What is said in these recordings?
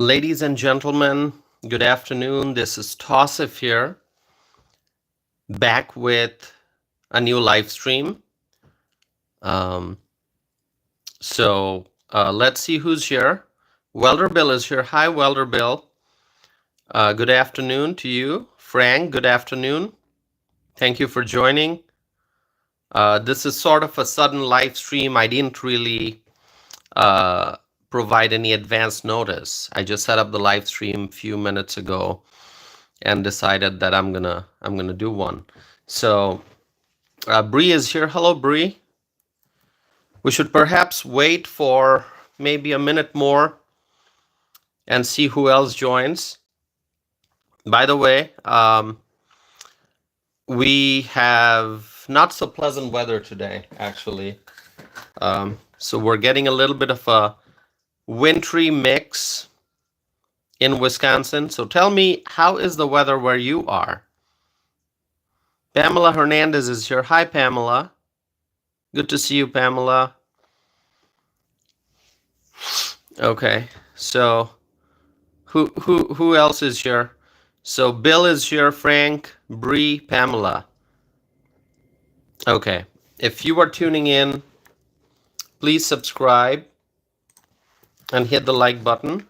Ladies and gentlemen, good afternoon. This is Tausif here, back with a new live stream. Let's see who's here. Welder Bill is here. Hi, Welder Bill. Good afternoon to you. Frank, good afternoon. Thank you for joining. This is sort of a sudden live stream. I didn't really provide any advance notice. I just set up the live stream a few minutes ago and decided that I'm gonna do one. So Bree is here. Hello, Bree. We should perhaps wait for maybe a minute more and see who else joins. By the way, we have not so pleasant weather today, actually. So we're getting a little bit of a wintry mix in Wisconsin. So tell me, how is the weather where you are? Pamela Hernandez is here. Hi, Pamela. Good to see you, Pamela. Okay, so who else is here? So Bill is here, Frank, Bree, Pamela. Okay, if you are tuning in, please subscribe and hit the like button.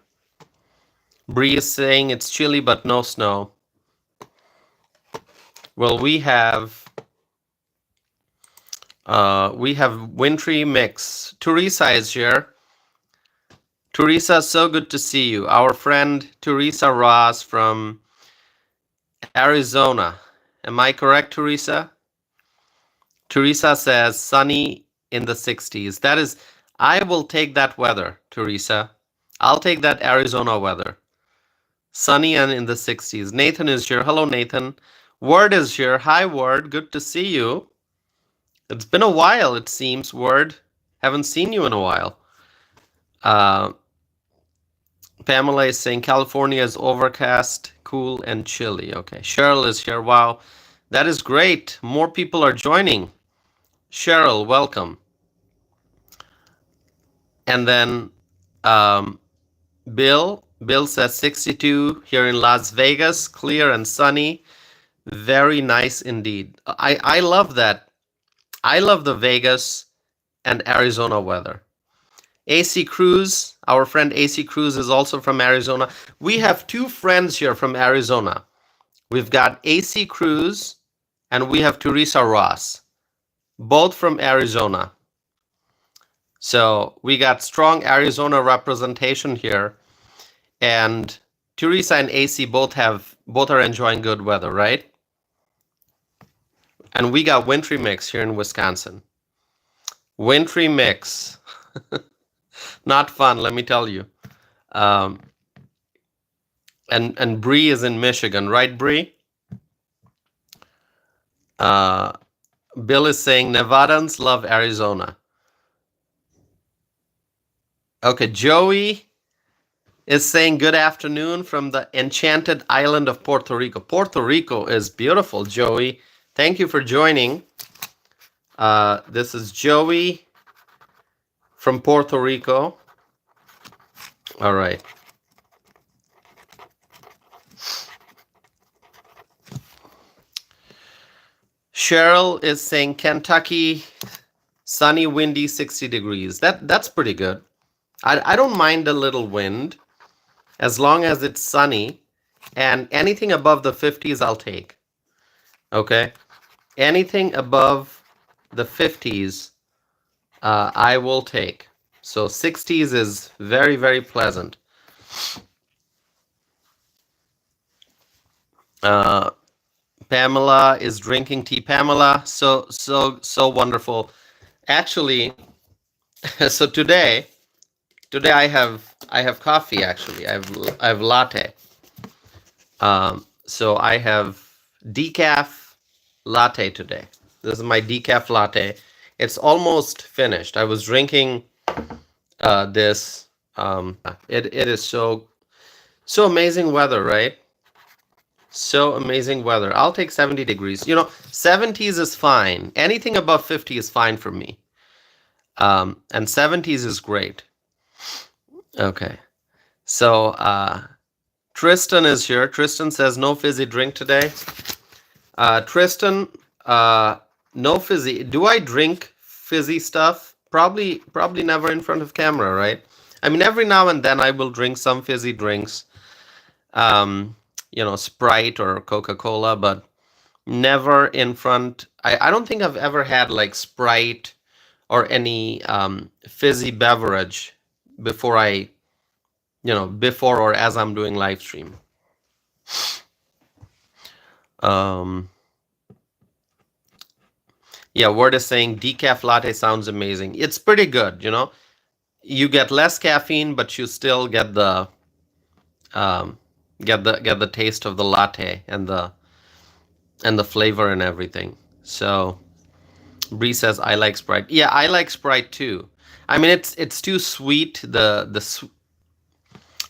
Bree is saying it's chilly but no snow. Well, we have wintry mix. Teresa is here. Teresa, so good to see you. Our friend Teresa Ross from Arizona. Am I correct, Teresa? Teresa says sunny in the 60s. That is, I will take that weather, Teresa. I'll take that Arizona weather. Sunny and in the 60s. Nathan is here. Hello, Nathan. Word is here. Hi, Word. Good to see you. It's been a while, it seems, Word. Haven't seen you in a while. Pamela is saying California is overcast, cool, and chilly. Okay. Cheryl is here. Wow. That is great. More people are joining. Cheryl, welcome. And then Bill says 62 here in Las Vegas, clear and sunny. Very nice indeed. I love that. I love the Vegas and Arizona weather. AC Cruz, our friend AC Cruz is also from Arizona. We have two friends here from Arizona. We've got AC Cruz and we have Teresa Ross, both from Arizona. So we got strong Arizona representation here. And Teresa and AC both are enjoying good weather, right? And we got wintry mix here in Wisconsin. Wintry mix. Not fun, let me tell you. And Bree is in Michigan, right, Bree? Bill is saying Nevadans love Arizona. Okay, Joey is saying good afternoon from the enchanted island of Puerto Rico. Puerto Rico is beautiful, Joey. Thank you for joining. This is Joey from Puerto Rico. All right. Cheryl is saying Kentucky, sunny, windy, 60 degrees. That's pretty good. I don't mind a little wind as long as it's sunny, and anything above the 50s I'll take. Okay? Anything above the 50s I will take. So 60s is very, very pleasant. Pamela is drinking tea. Pamela, so wonderful. Actually, so today I have coffee. Actually, I have latte. So I have decaf latte today. This is my decaf latte. It's almost finished. I was drinking this. It is so amazing weather, right? So amazing weather. I'll take 70 degrees. 70s is fine. Anything above 50 is fine for me. And 70s is great. Okay. So Tristan is here. Tristan says no fizzy drink today. Tristan, no fizzy. Do I drink fizzy stuff? Probably never in front of camera, right? I mean, every now and then I will drink some fizzy drinks, um, Sprite or Coca-Cola, but never in front. I don't think I've ever had like Sprite or any fizzy beverage before before or as I'm doing live stream. Yeah, Word is saying decaf latte sounds amazing. It's pretty good, You get less caffeine, but you still get the get the taste of the latte and the flavor and everything. So Bree says I like Sprite. Yeah, I like Sprite too. I mean, it's too sweet.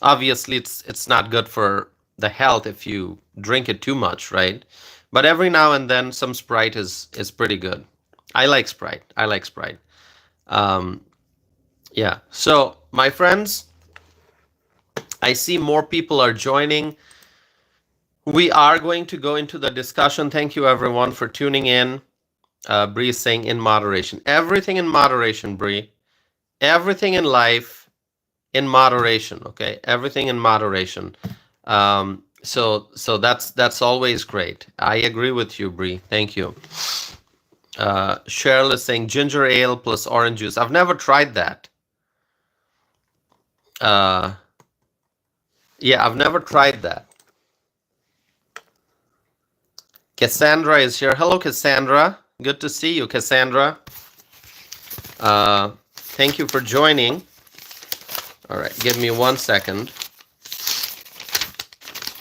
Obviously it's not good for the health if you drink it too much, right? But every now and then some Sprite is pretty good. I like Sprite. Yeah. So my friends, I see more people are joining. We are going to go into the discussion. Thank you everyone for tuning in. Bree is saying in moderation. Everything in moderation, Bree. Everything in life in moderation, okay? Everything in moderation. So that's always great. I agree with you, Bree. Thank you. Cheryl is saying ginger ale plus orange juice. I've never tried that. Yeah, I've never tried that. Cassandra is here. Hello, Cassandra. Good to see you, Cassandra. Thank you for joining. All right, give me 1 second.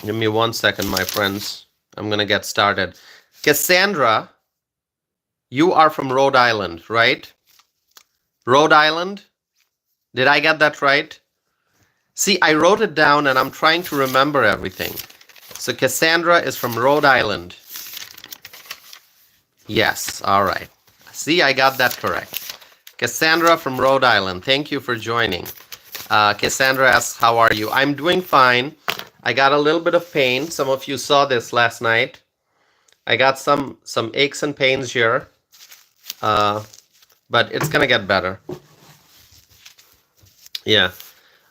Give me 1 second, my friends. I'm going to get started. Cassandra, you are from Rhode Island, right? Rhode Island? Did I get that right? See, I wrote it down and I'm trying to remember everything. So Cassandra is from Rhode Island. Yes, all right. See, I got that correct. Cassandra from Rhode Island. Thank you for joining. Cassandra asks, how are you? I'm doing fine. I got a little bit of pain. Some of you saw this last night. I got some aches and pains here. But it's gonna get better. Yeah.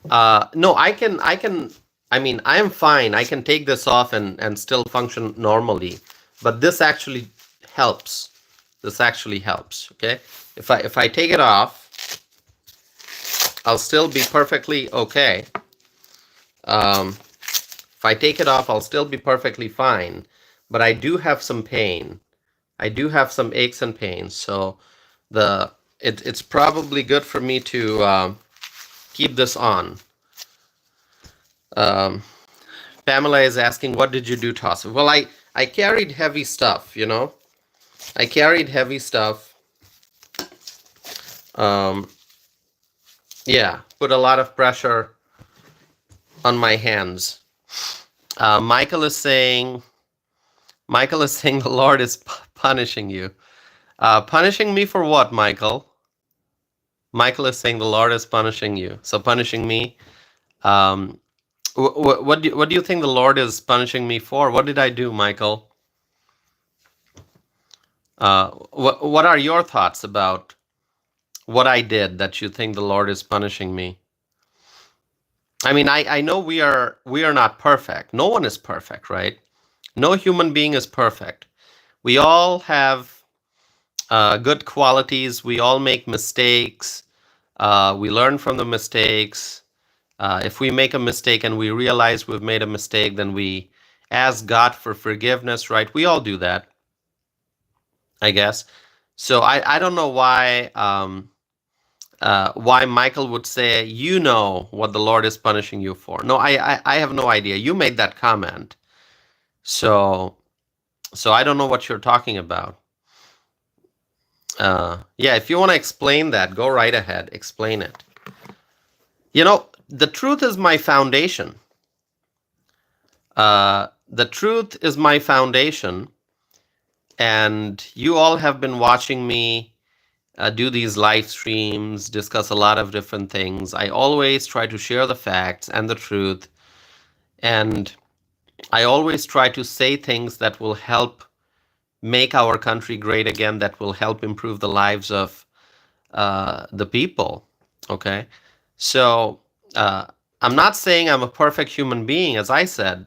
No, I mean, I am fine. I can take this off and still function normally. But this actually helps. This actually helps, okay? If I take it off, I'll still be perfectly okay. If I take it off, I'll still be perfectly fine. But I do have some pain. I do have some aches and pains. So it's probably good for me to keep this on. Pamela is asking, what did you do, Toss? Well, I carried heavy stuff, I carried heavy stuff. Yeah, put a lot of pressure on my hands. Michael is saying the Lord is punishing you. Punishing me for what, Michael? Michael is saying the Lord is punishing you. So punishing me. What do you think the Lord is punishing me for? What did I do, Michael? What are your thoughts about what I did that you think the Lord is punishing me? I mean, I know we are not perfect. No one is perfect, right? No human being is perfect. We all have good qualities. We all make mistakes. We learn from the mistakes. If we make a mistake and we realize we've made a mistake, then we ask God for forgiveness, right? We all do that, I guess. So I don't know why Michael would say, you know what the Lord is punishing you for. No, I have no idea. You made that comment. So I don't know what you're talking about. Yeah, if you want to explain that, go right ahead. Explain it. The truth is my foundation. The truth is my foundation. And you all have been watching me do these live streams, discuss a lot of different things. I always try to share the facts and the truth, and I always try to say things that will help make our country great again, that will help improve the lives of the people. Okay, so I'm not saying I'm a perfect human being. As I said,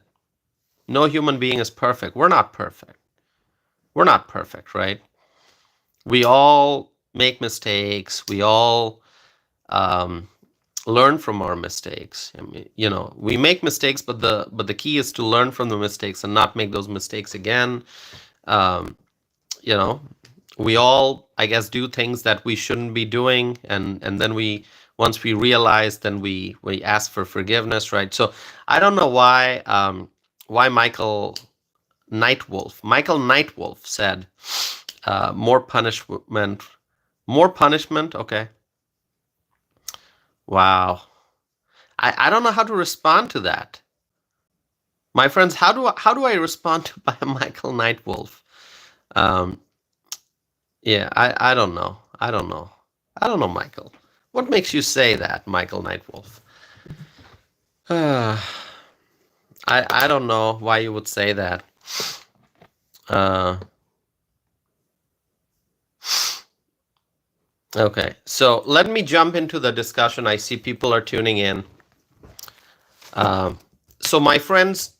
no human being is perfect. We're not perfect. We're not perfect, right? We all make mistakes. We all learn from our mistakes. I mean, we make mistakes, but the key is to learn from the mistakes and not make those mistakes again. Um, you know, we all, I guess, do things that we shouldn't be doing, and then once we realize, then we ask for forgiveness, right? So I don't know why Michael Nightwolf said more punishment. Okay. Wow. I don't know how to respond to that. My friends, how do I respond to by Michael Nightwolf? Yeah, I don't know. I don't know. I don't know, Michael. What makes you say that, Michael Nightwolf? I don't know why you would say that. Okay, so let me jump into the discussion. I see people are tuning in. So my friends,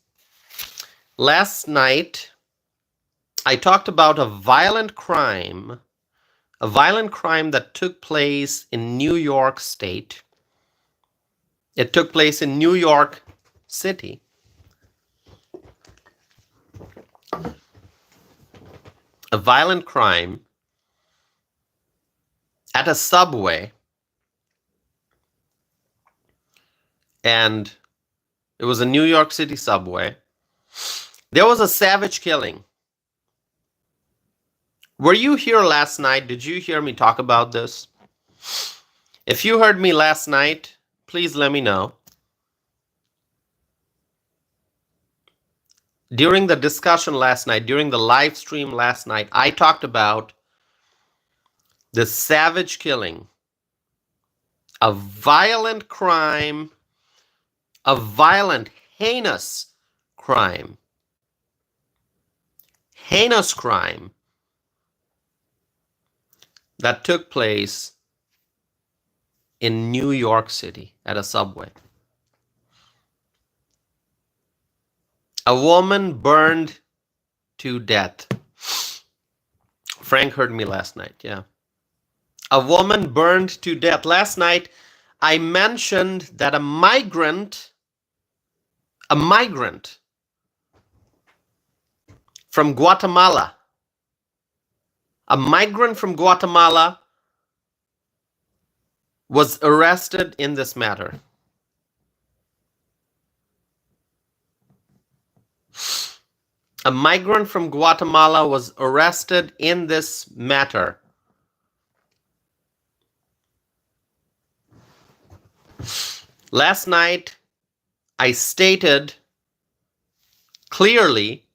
last night I talked about a violent crime that took place in New York State. It took place in New York City. A violent crime at a subway, and it was a New York City subway. There was a savage killing. Were you here last night? Did you hear me talk about this? If you heard me last night, please let me know. During the discussion last night, during the live stream last night, I talked about the savage killing, a violent crime, a violent, heinous crime that took place in New York City at a subway. A woman burned to death. Frank heard me last night, yeah. A woman burned to death. Last night, I mentioned that a migrant from Guatemala, was arrested in this matter. A migrant from Guatemala was arrested in this matter. Last night, I stated clearly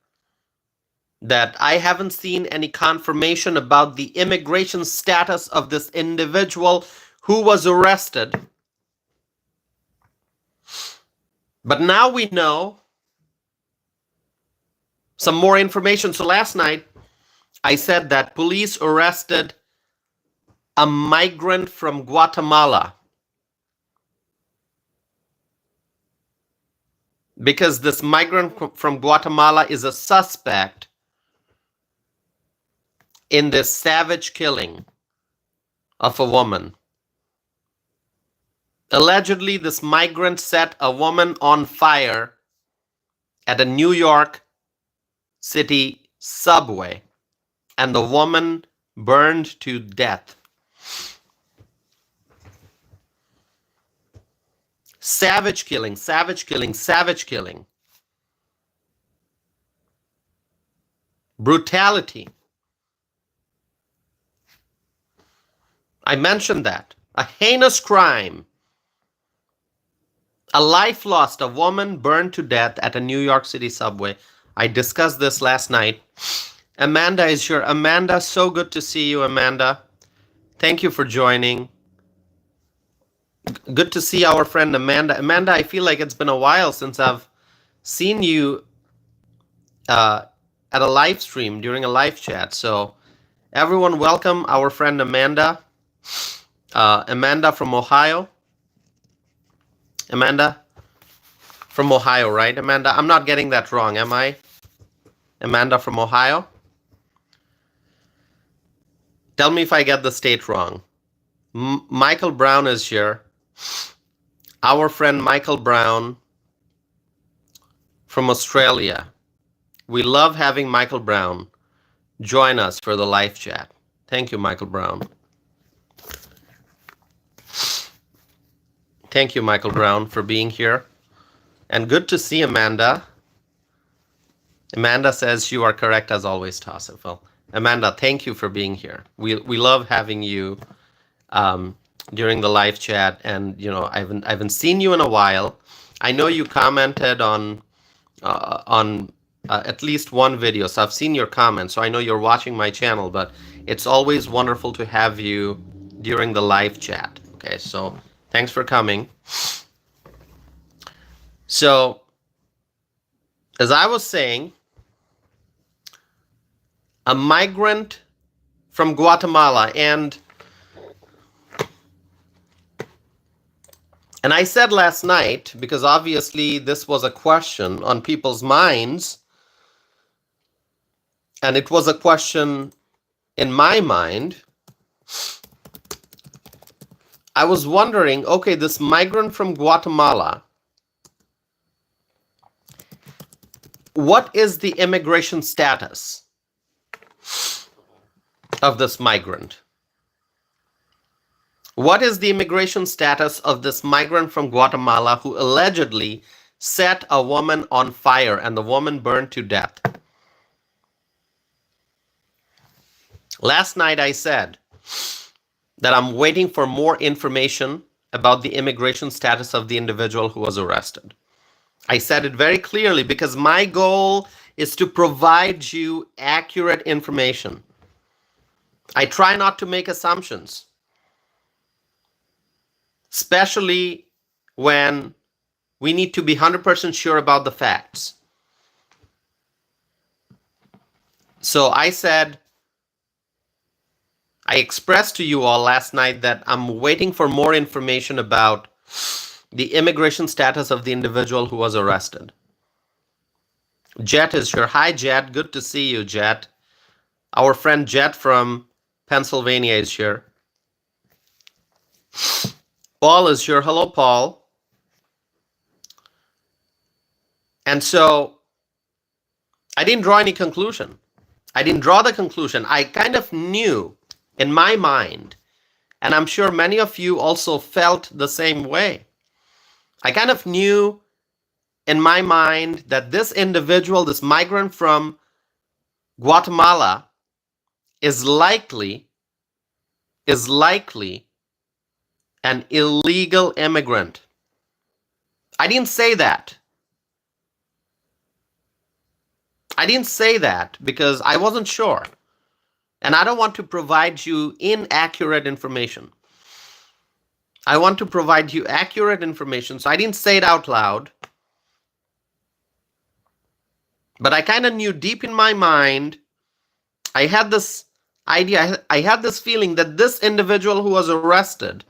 that I haven't seen any confirmation about the immigration status of this individual who was arrested. But now we know some more information. So last night, I said that police arrested a migrant from Guatemala because this migrant from Guatemala is a suspect in this savage killing of a woman. Allegedly, this migrant set a woman on fire at a New York City subway, and the woman burned to death. Savage killing, savage killing, savage killing. Brutality. I mentioned that. A heinous crime. A life lost, a woman burned to death at a New York City subway. I discussed this last night. Amanda is here. Amanda, so good to see you, Amanda. Thank you for joining. Good to see our friend Amanda. Amanda, I feel like it's been a while since I've seen you at a live stream during a live chat. So everyone, welcome our friend Amanda. Amanda from Ohio. Amanda from Ohio, right? Amanda, I'm not getting that wrong, am I? Amanda from Ohio. Tell me if I get the state wrong. Michael Brown is here. Our friend Michael Brown from Australia. We love having Michael Brown join us for the live chat. Thank you, Michael Brown. Thank you, Michael Brown, for being here. And good to see Amanda. Amanda says you are correct as always, Tassif. Well, Amanda, thank you for being here. We love having you during the live chat, and I haven't seen you in a while. I know you commented on at least one video, so I've seen your comments. So I know you're watching my channel, but it's always wonderful to have you during the live chat. Okay, so thanks for coming. So, as I was saying, a migrant from Guatemala, and I said last night, because obviously this was a question on people's minds, and it was a question in my mind. I was wondering, okay, this migrant from Guatemala, what is the immigration status of this migrant? What is the immigration status of this migrant from Guatemala who allegedly set a woman on fire and the woman burned to death? Last night I said that I'm waiting for more information about the immigration status of the individual who was arrested. I said it very clearly because my goal is to provide you accurate information. I try not to make assumptions, especially when we need to be 100% sure about the facts. So I said, I expressed to you all last night that I'm waiting for more information about the immigration status of the individual who was arrested. Jet is here. Hi, Jet. Good to see you, Jet. Our friend Jet from Pennsylvania is here. Paul is here. Hello, Paul. And so I didn't draw any conclusion. I didn't draw the conclusion. I kind of knew in my mind, and I'm sure many of you also felt the same way. I kind of knew in my mind that this individual, this migrant from Guatemala, is likely an illegal immigrant. I didn't say that. I didn't say that because I wasn't sure. And I don't want to provide you inaccurate information. I want to provide you accurate information. So I didn't say it out loud. But I kind of knew deep in my mind, I had this idea, I had this feeling that this individual who was arrested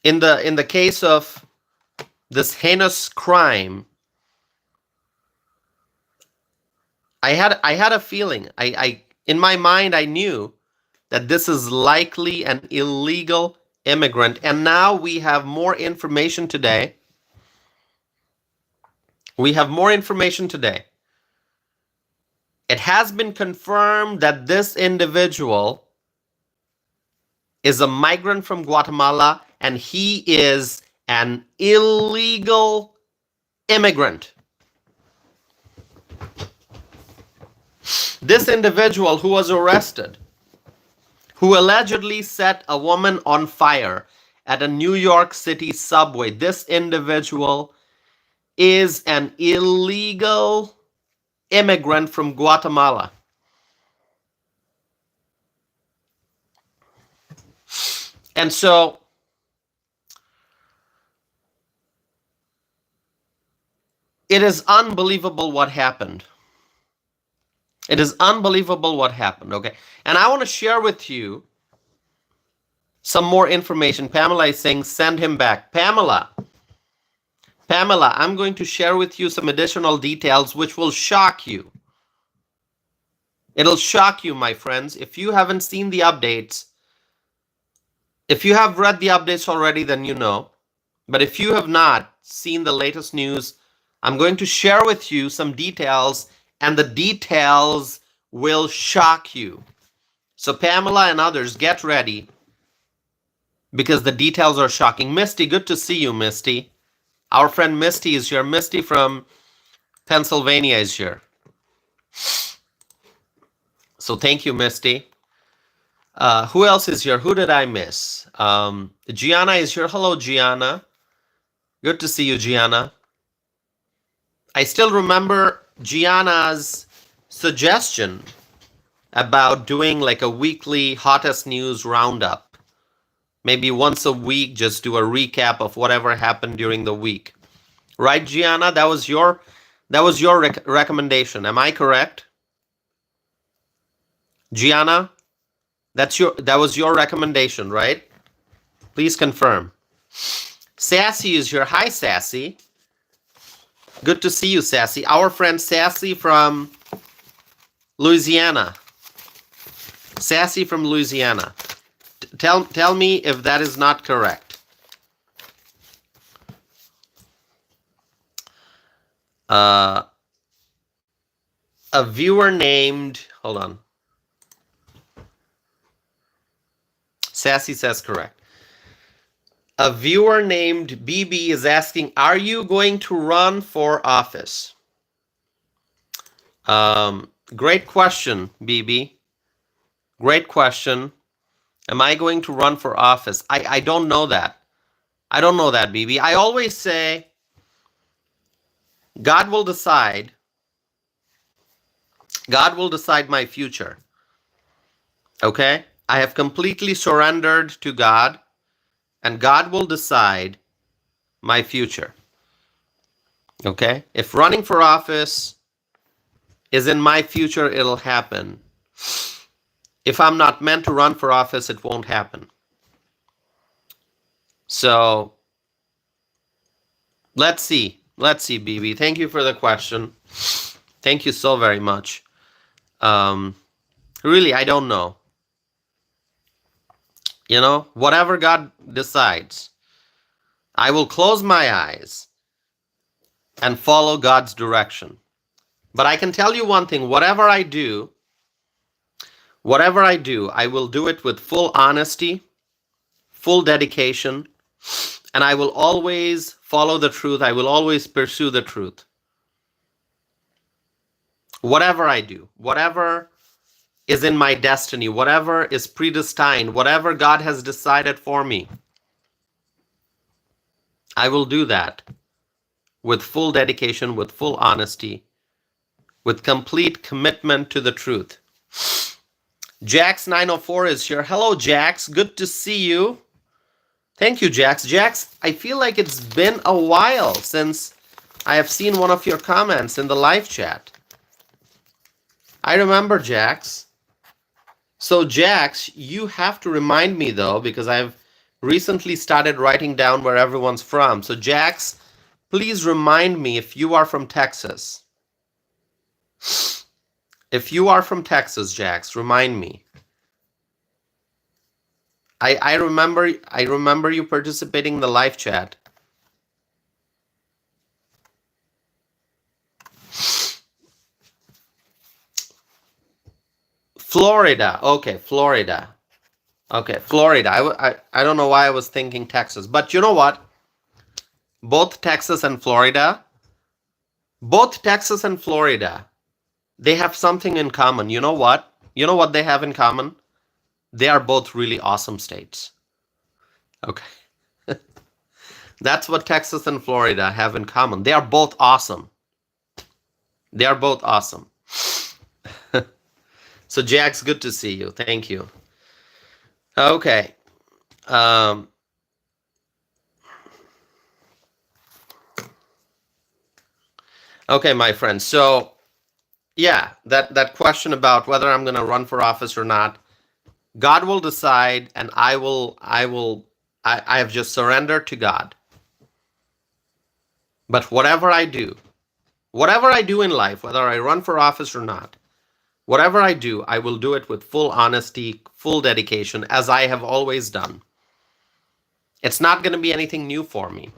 in the case of this heinous crime, I had a feeling. In my mind, I knew that this is likely an illegal immigrant. And now we have more information today. We have more information today. It has been confirmed that this individual is a migrant from Guatemala and he is an illegal immigrant. This individual who was arrested, who allegedly set a woman on fire at a New York City subway, this individual is an illegal immigrant from Guatemala. And so it is unbelievable what happened. It is unbelievable what happened, okay? And I want to share with you some more information. Pamela is saying, send him back. Pamela, I'm going to share with you some additional details which will shock you. It'll shock you, my friends. If you haven't seen the updates, if you have read the updates already, then you know. But if you have not seen the latest news, I'm going to share with you some details, and the details will shock you. So Pamela and others, get ready, because the details are shocking. Misty, good to see you, Misty. Our friend Misty is here. Misty from Pennsylvania is here. So thank you, Misty. Who else is here? Who did I miss? Gianna is here. Hello, Gianna. Good to see you, Gianna. I still remember Gianna's suggestion about doing like a weekly hottest news roundup. Maybe once a week, just do a recap of whatever happened during the week. Right, Gianna? That was your recommendation. Am I correct? Gianna, that was your recommendation, right? Please confirm. Sassy is here. Hi, Sassy. Good to see you, Sassy. Our friend Sassy from Louisiana. Sassy from Louisiana. Tell me if that is not correct. A viewer named, hold on. Sassy says correct. A viewer named BB is asking, are you going to run for office? Great question, BB. Great question. Am I going to run for office? I don't know that. I don't know that, BB. I always say God will decide. God will decide my future. Okay? I have completely surrendered to God, and God will decide my future. Okay? If running for office is in my future, it'll happen. If I'm not meant to run for office, it won't happen. So, let's see. Let's see, BB. Thank you for the question. Thank you so very much. Really, I don't know. You know, whatever God decides, I will close my eyes and follow God's direction. But I can tell you one thing, whatever I do, I will do it with full honesty, full dedication, and I will always follow the truth. I will always pursue the truth. Whatever I do, whatever is in my destiny, whatever is predestined, whatever God has decided for me, I will do that with full dedication, with full honesty, with complete commitment to the truth. Jax904 is here. Hello, Jax. Good to see you. Thank you, Jax. Jax, I feel like it's been a while since I have seen one of your comments in the live chat. I remember, Jax. So, Jax, you have to remind me, though, because I've recently started writing down where everyone's from. So, Jax, please remind me if you are from Texas. If you are from Texas, Jax, remind me. I remember you participating in the live chat. Florida. Okay, Florida. Okay, Florida. I don't know why I was thinking Texas. But you know what? Both Texas and Florida, they have something in common. You know what? You know what they have in common? They are both really awesome states. Okay. That's what Texas and Florida have in common. They are both awesome. They are both awesome. So, Jax, good to see you. Thank you. Okay. Um, okay, my friend. So yeah, that question about whether I'm going to run for office or not, God will decide, and I have just surrendered to God. But whatever I do in life, whether I run for office or not, whatever I do, I will do it with full honesty, full dedication, as I have always done. It's not going to be anything new for me.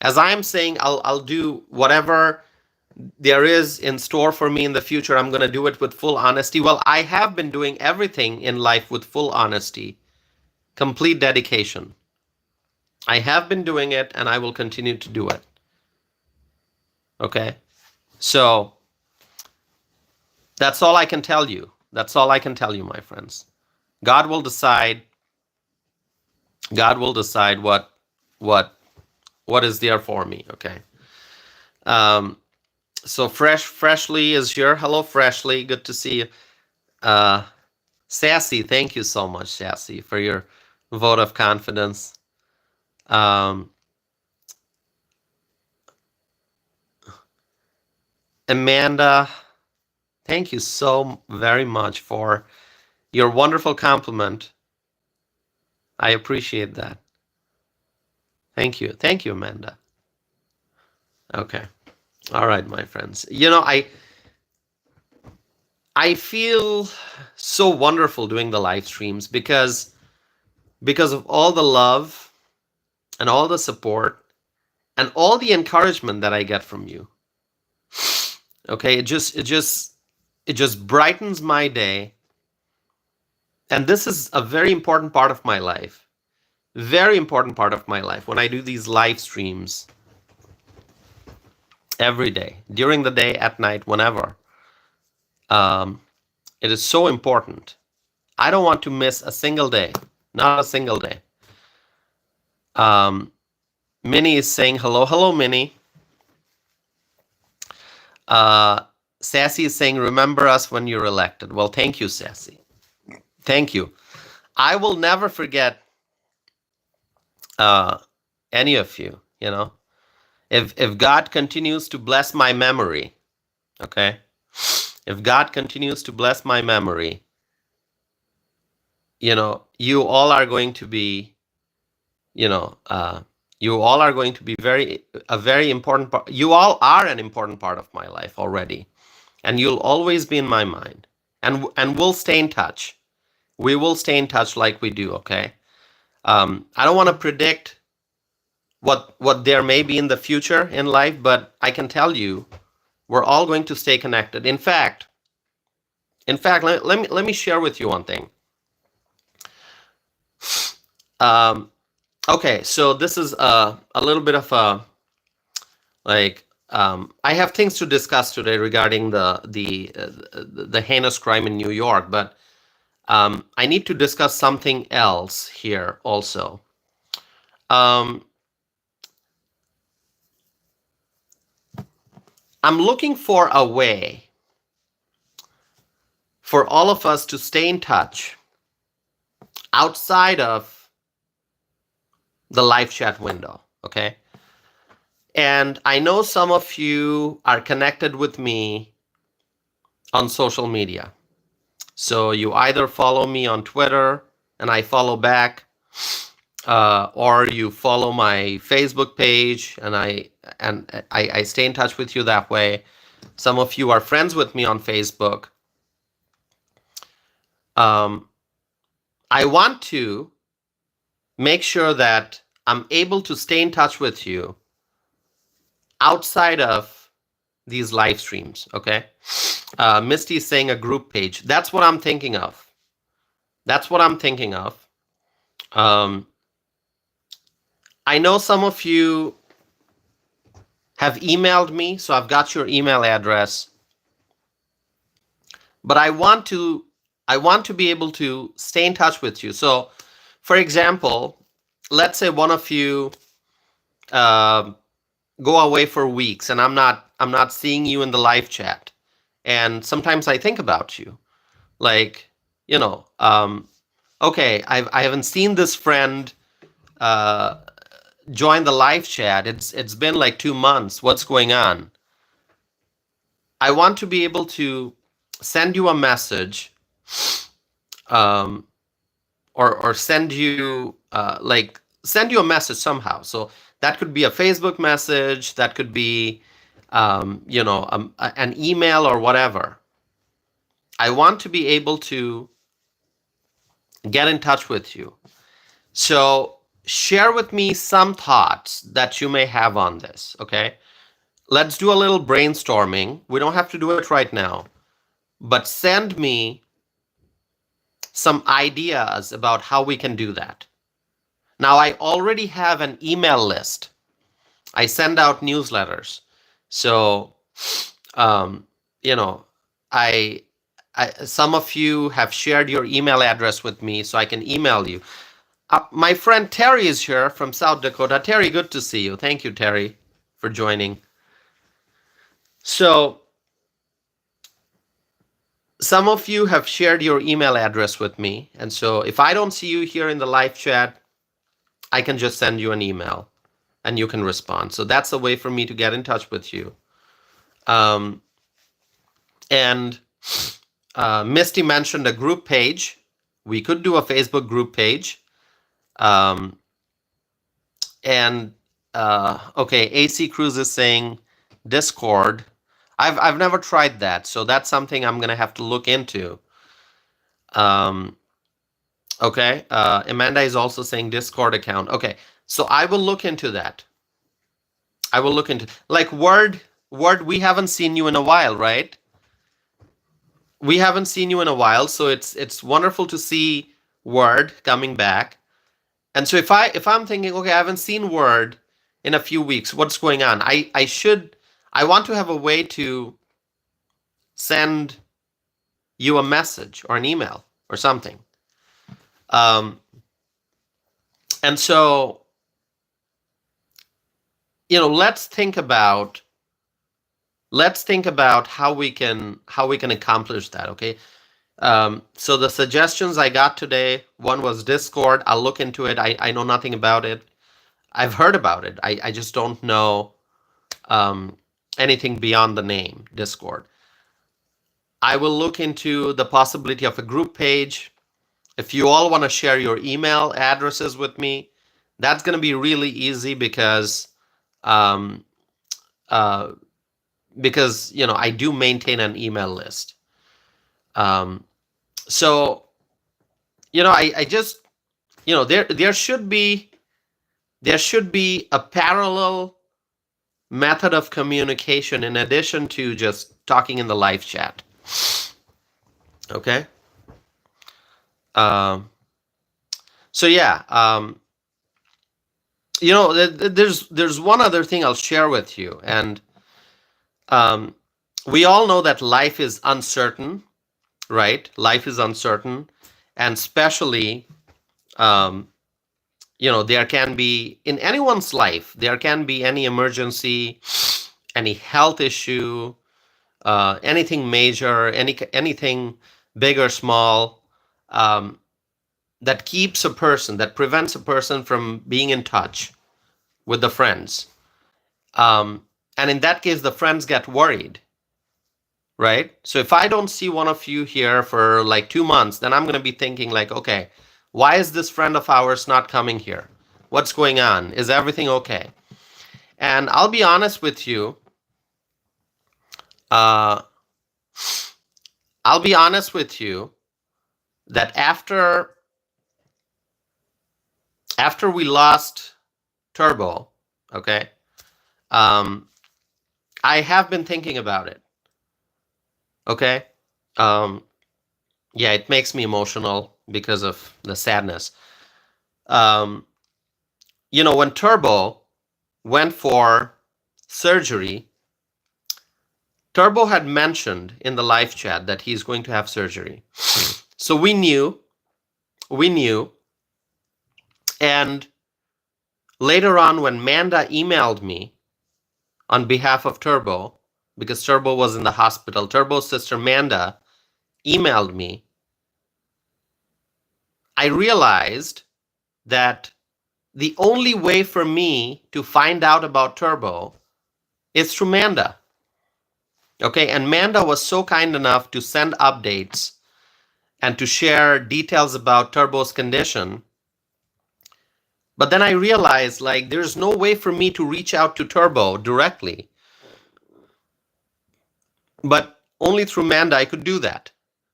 As I'm saying, I'll do whatever there is in store for me in the future. I'm going to do it with full honesty. Well, I have been doing everything in life with full honesty, complete dedication. I have been doing it, and I will continue to do it. Okay? So that's all I can tell you. That's all I can tell you, my friends. God will decide. God will decide what is there for me. Okay. So Freshly is here. Hello, Freshly. Good to see you. Sassy, thank you so much, Sassy, for your vote of confidence. Amanda, thank you so very much for your wonderful compliment. I appreciate that. Thank you. Thank you, Amanda. Okay. All right, my friends. I feel so wonderful doing the live streams because of all the love and all the support and all the encouragement that I get from you. Okay, it just brightens my day. And this is a very important part of my life. Very important part of my life when I do these live streams every day, during the day, at night, whenever. It is so important. I don't want to miss a single day, not a single day. Minnie is saying hello. Hello, Minnie. Sassy is saying, remember us when you're elected. Well, thank you, Sassy. Thank you. I will never forget any of you, If God continues to bless my memory, okay? If God continues to bless my memory, you all are going to be, you all are going to be a very important part. You all are an important part of my life already. And you'll always be in my mind. And we'll stay in touch. We will stay in touch like we do, okay? I don't want to predict what there may be in the future in life, but I can tell you we're all going to stay connected. In fact, let me share with you one thing. Okay, so this is a little bit of a I have things to discuss today regarding the heinous crime in New York, but I need to discuss something else here also. I'm looking for a way for all of us to stay in touch outside of the live chat window, okay? And I know some of you are connected with me on social media. So you either follow me on Twitter and I follow back, or you follow my Facebook page and I stay in touch with you that way. Some of you are friends with me on Facebook. I want to make sure that I'm able to stay in touch with you outside of these live streams, okay? Misty is saying a group page. That's what I'm thinking of. That's what I'm thinking of. I know some of you have emailed me, so I've got your email address. But I want to be able to stay in touch with you. So, for example, let's say one of you go away for weeks and I'm not seeing you in the live chat. And sometimes I think about you. Okay, I haven't seen this friend uh, join the live chat. It's been like 2 months. What's going on? I want to be able to send you a message, um, or send you send you a message somehow. So that could be a Facebook message. That could be an email or whatever. I want to be able to get in touch with you. So share with me some thoughts that you may have on this, okay? Let's do a little brainstorming. We don't have to do it right now, but send me some ideas about how we can do that. Now, I already have an email list. I send out newsletters. So, um, you know, I some of you have shared your email address with me, so I can email you. My friend Terry is here from South Dakota. Terry, good to see you. Thank you, Terry, for joining. So, some of you have shared your email address with me. And so if I don't see you here in the live chat, I can just send you an email and you can respond. So that's a way for me to get in touch with you. And Misty mentioned a group page. We could do a Facebook group page. Okay, AC Cruz is saying Discord. I've never tried that, so that's something I'm gonna have to look into. Okay, Amanda is also saying Discord account. Okay, so I will look into that. I will look into like Word. We haven't seen you in a while, right? We haven't seen you in a while, so it's wonderful to see Word coming back. And so if I'm thinking, okay, I haven't seen Word in a few weeks, what's going on? I want to have a way to send you a message or an email or something. And so, let's think about how we can accomplish that. Okay. So the suggestions I got today, one was Discord. I'll look into it. I know nothing about it. I've heard about it. I just don't know anything beyond the name Discord. I will look into the possibility of a group page. If you all want to share your email addresses with me, that's going to be really easy because I do maintain an email list. So I just there should be a parallel method of communication in addition to just talking in the live chat. Okay. So yeah, there's one other thing I'll share with you, and we all know that life is uncertain, right? Life is uncertain, and especially, there can be in anyone's life, there can be any emergency, any health issue, anything major, anything big or small, that prevents a person from being in touch with the friends. And in that case, the friends get worried, right? So if I don't see one of you here for like 2 months, then I'm going to be thinking like, okay, why is this friend of ours not coming here? What's going on? Is everything okay? And I'll be honest with you. That after we lost Turbo, okay, I have been thinking about it. Okay. Yeah, it makes me emotional because of the sadness. When Turbo went for surgery, Turbo had mentioned in the live chat that he's going to have surgery. So we knew, and later on when Manda emailed me on behalf of Turbo, because Turbo was in the hospital, Turbo's sister Manda emailed me I realized that the only way for me to find out about Turbo is through Manda. Okay, and Manda was so kind enough to send updates and to share details about Turbo's condition. But then I realized, like, there's no way for me to reach out to Turbo directly. But only through Manda I could do that.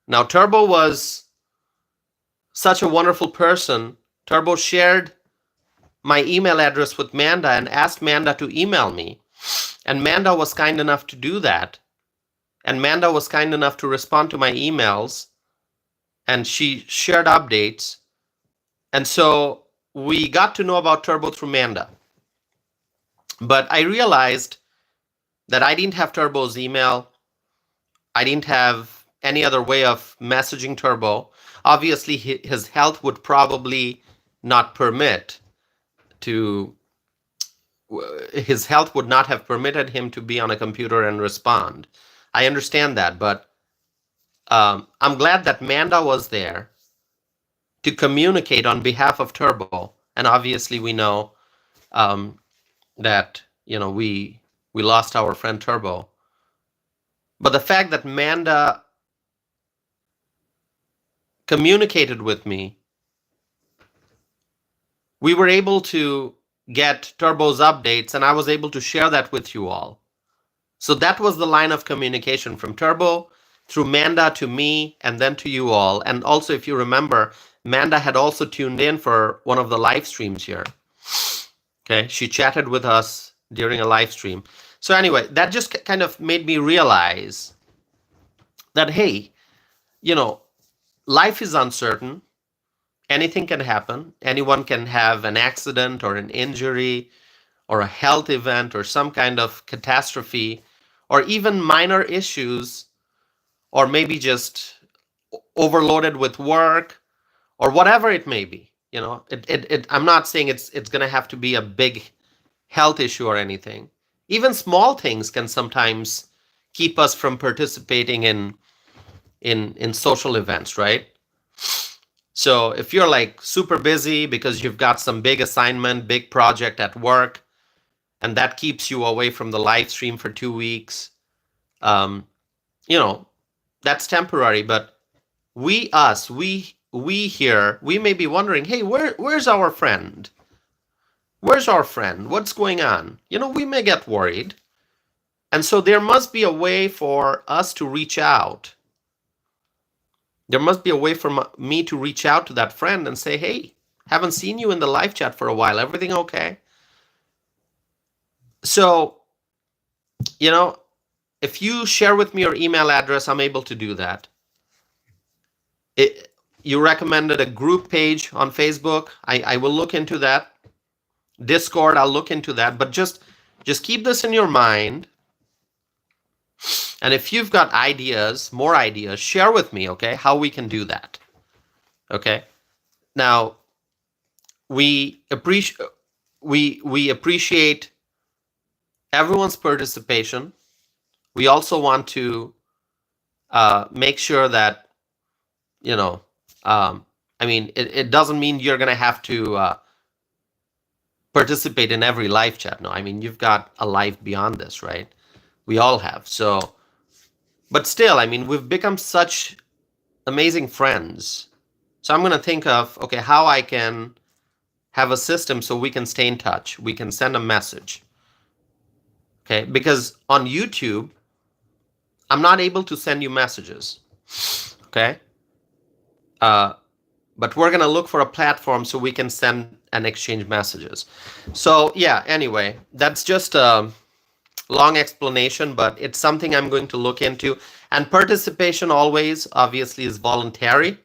Now, Turbo was such a wonderful person. Turbo shared my email address with Manda and asked Manda to email me. And Manda was kind enough to do that. And Manda was kind enough to respond to my emails. And she shared updates. And so we got to know about Turbo through Manda. But I realized that I didn't have Turbo's email. I didn't have any other way of messaging Turbo. Obviously, his health would probably not permit to, his health would not have permitted him to be on a computer and respond. I understand that, but I'm glad that Manda was there to communicate on behalf of Turbo. And obviously, we know that, you know, we lost our friend Turbo. But the fact that Manda communicated with me, we were able to get Turbo's updates, and I was able to share that with you all. So that was the line of communication from Turbo through Manda to me and then to you all. And also, if you remember, Manda had also tuned in for one of the live streams here. Okay, she chatted with us during a live stream. So anyway, that just kind of made me realize that, hey, you know, life is uncertain. Anything can happen. Anyone can have an accident or an injury or a health event or some kind of catastrophe or even minor issues, or maybe just overloaded with work or whatever it may be. You know, I'm not saying it's going to have to be a big health issue or anything. Even small things can sometimes keep us from participating in social events, right? So if you're like super busy because you've got some big assignment, big project at work, and that keeps you away from the live stream for 2 weeks, you know, that's temporary. But we here, we may be wondering, hey, where's our friend? Where's our friend? What's going on? You know, we may get worried. And so there must be a way for us to reach out. There must be a way for me to reach out to that friend and say, hey, haven't seen you in the live chat for a while. Everything okay? So, you know, if you share with me your email address, I'm able to do that. You recommended a group page on Facebook. I will look into that. Discord, I'll look into that. But just keep this in your mind. And if you've got ideas, more ideas, share with me, okay, how we can do that. Okay. Now, we appreciate everyone's participation. We also want to make sure that, you know, I mean, it doesn't mean you're going to have to participate in every live chat. No, I mean, you've got a life beyond this, right? We all have. So, but still, I mean, we've become such amazing friends. So I'm going to think of, okay, how I can have a system so we can stay in touch. We can send a message. Okay, because on YouTube, I'm not able to send you messages. Okay. But we're going to look for a platform so we can send and exchange messages. So yeah, anyway, that's just a long explanation, but it's something I'm going to look into. And participation always, obviously, is voluntary.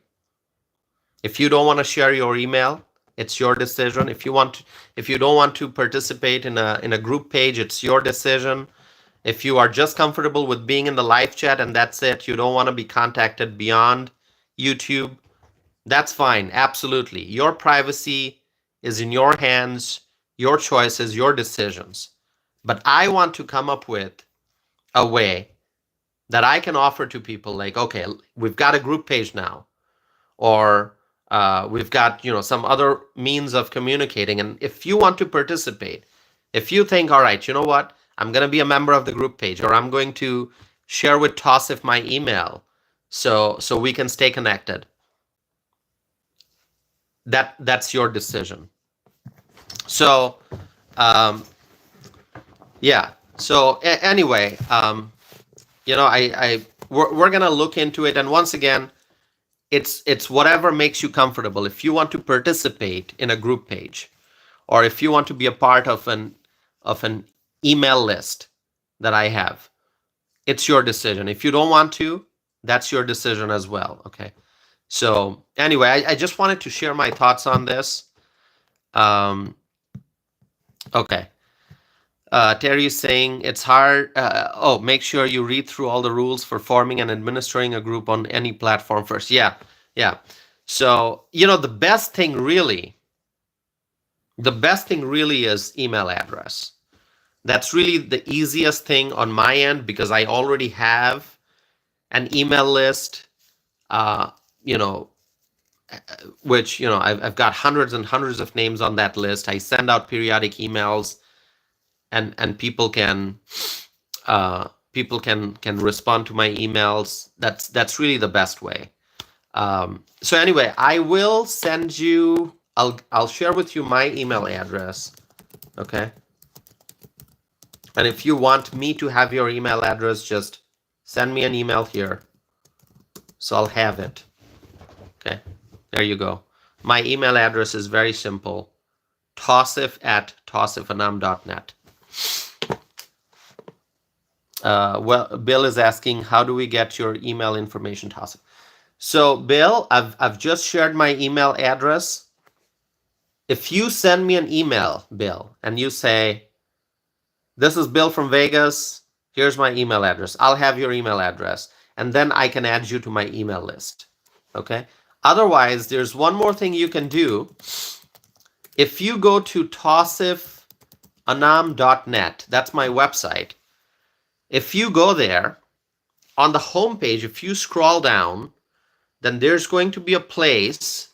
If you don't want to share your email, it's your decision. If you don't want to participate in a group page, it's your decision. If you are just comfortable with being in the live chat and that's it, you don't want to be contacted beyond YouTube, that's fine. Absolutely. Your privacy is in your hands, your choices, your decisions. But I want to come up with a way that I can offer to people like, okay, we've got a group page now, or We've got, some other means of communicating. And if you want to participate, if you think, all right, you know what, I'm going to be a member of the group page, or I'm going to share with Tosif my email, so we can stay connected. That's your decision. So, yeah. So anyway, we're gonna look into it, and once again, it's whatever makes you comfortable. If you want to participate in a group page, or if you want to be a part of an email list that I have, it's your decision. If you don't want to, that's your decision as well. Okay. So anyway, I just wanted to share my thoughts on this. Okay. Terry is saying it's hard. Make sure you read through all the rules for forming and administering a group on any platform first. Yeah. So, the best thing really is email address. That's really the easiest thing on my end, because I already have an email list, which, I've got hundreds and hundreds of names on that list. I send out periodic emails, and people can respond to my emails. That's really the best way. So anyway, I will send you. I'll share with you my email address. Okay. And if you want me to have your email address, just send me an email here, so I'll have it. Okay. There you go. My email address is very simple: tosif@tosifanam.net. Bill is asking, how do we get your email information, Tosif? So, Bill, I've just shared my email address. If you send me an email, Bill, and you say, this is Bill from Vegas, here's my email address, I'll have your email address, and then I can add you to my email list. Okay? Otherwise, there's one more thing you can do. If you go to tosifanam.net, that's my website. If you go there, on the home page, if you scroll down, then there's going to be a place.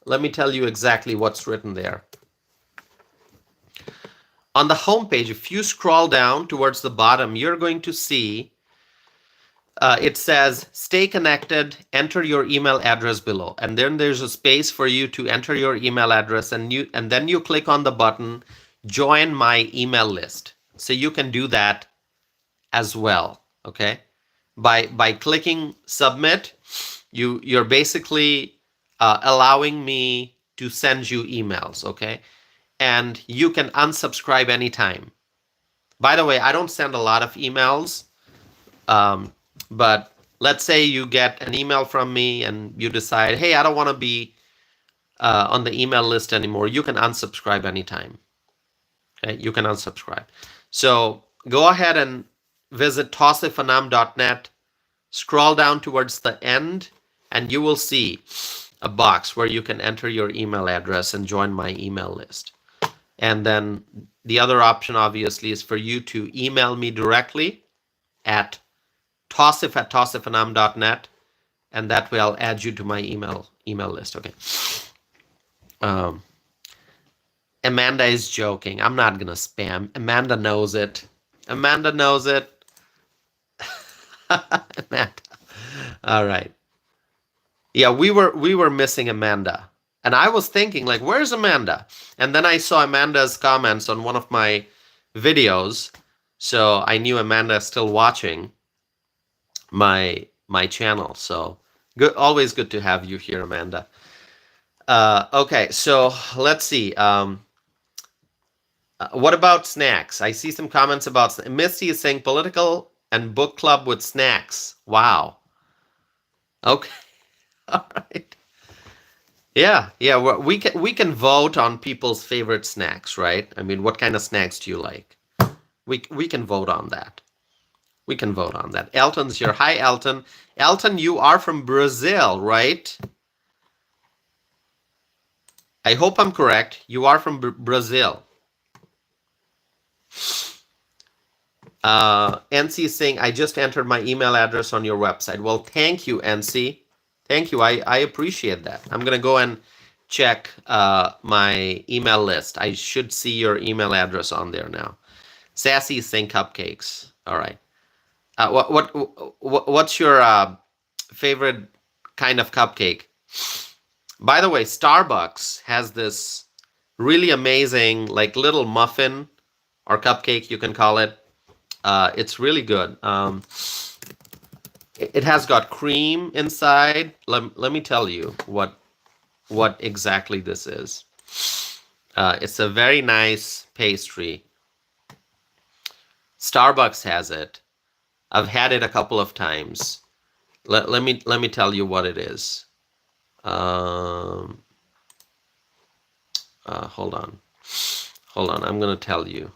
Let me tell you exactly what's written there. On the home page, if you scroll down towards the bottom, you're going to see it says, stay connected, enter your email address below. And then there's a space for you to enter your email address, and then you click on the button, join my email list. So you can do that as well. Okay. By clicking submit, you're basically allowing me to send you emails. Okay. And you can unsubscribe anytime. By the way, I don't send a lot of emails, but let's say you get an email from me and you decide, hey, I don't want to be on the email list anymore. You can unsubscribe anytime. Okay, you can unsubscribe. So go ahead and visit tosifanam.net, scroll down towards the end, and you will see a box where you can enter your email address and join my email list. And then the other option, obviously, is for you to email me directly at tosif@tosifanam.net, and that way I'll add you to my email list. Okay. Amanda is joking. I'm not gonna spam. Amanda knows it. Amanda knows it. Amanda. All right. Yeah, we were missing Amanda. And I was thinking, like, where's Amanda? And then I saw Amanda's comments on one of my videos, so I knew Amanda is still watching my channel. So good, always good to have you here, Amanda. Okay, so let's see. What about snacks? I see some comments about Misty is saying political and book club with snacks. Wow. Okay. All right. Yeah. We can vote on people's favorite snacks, right? I mean, what kind of snacks do you like? We can vote on that. We can vote on that. Elton's here. Hi, Elton. Elton, you are from Brazil, right? I hope I'm correct. You are from Brazil. NC is saying, I just entered my email address on your website. Well, thank you, NC. Thank you. I appreciate that. I'm gonna go and check my email list. I should see your email address on there now. Sassy saying cupcakes. All right. What's your favorite kind of cupcake? By the way, Starbucks has this really amazing like little muffin or cupcake, you can call it. It's really good. It has got cream inside. Let me tell you what exactly this is. It's a very nice pastry. Starbucks has it. I've had it a couple of times. Let me tell you what it is. Hold on. I'm gonna tell you.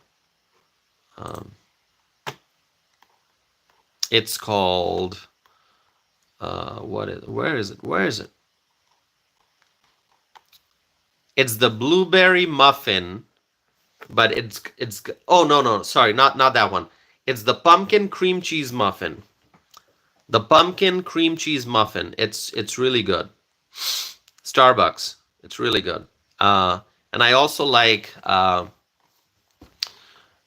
It's called. Where is it? It's the blueberry muffin, but it's. Oh no, sorry, not that one. It's the pumpkin cream cheese muffin. The pumpkin cream cheese muffin. It's really good. Starbucks. It's really good. And I also like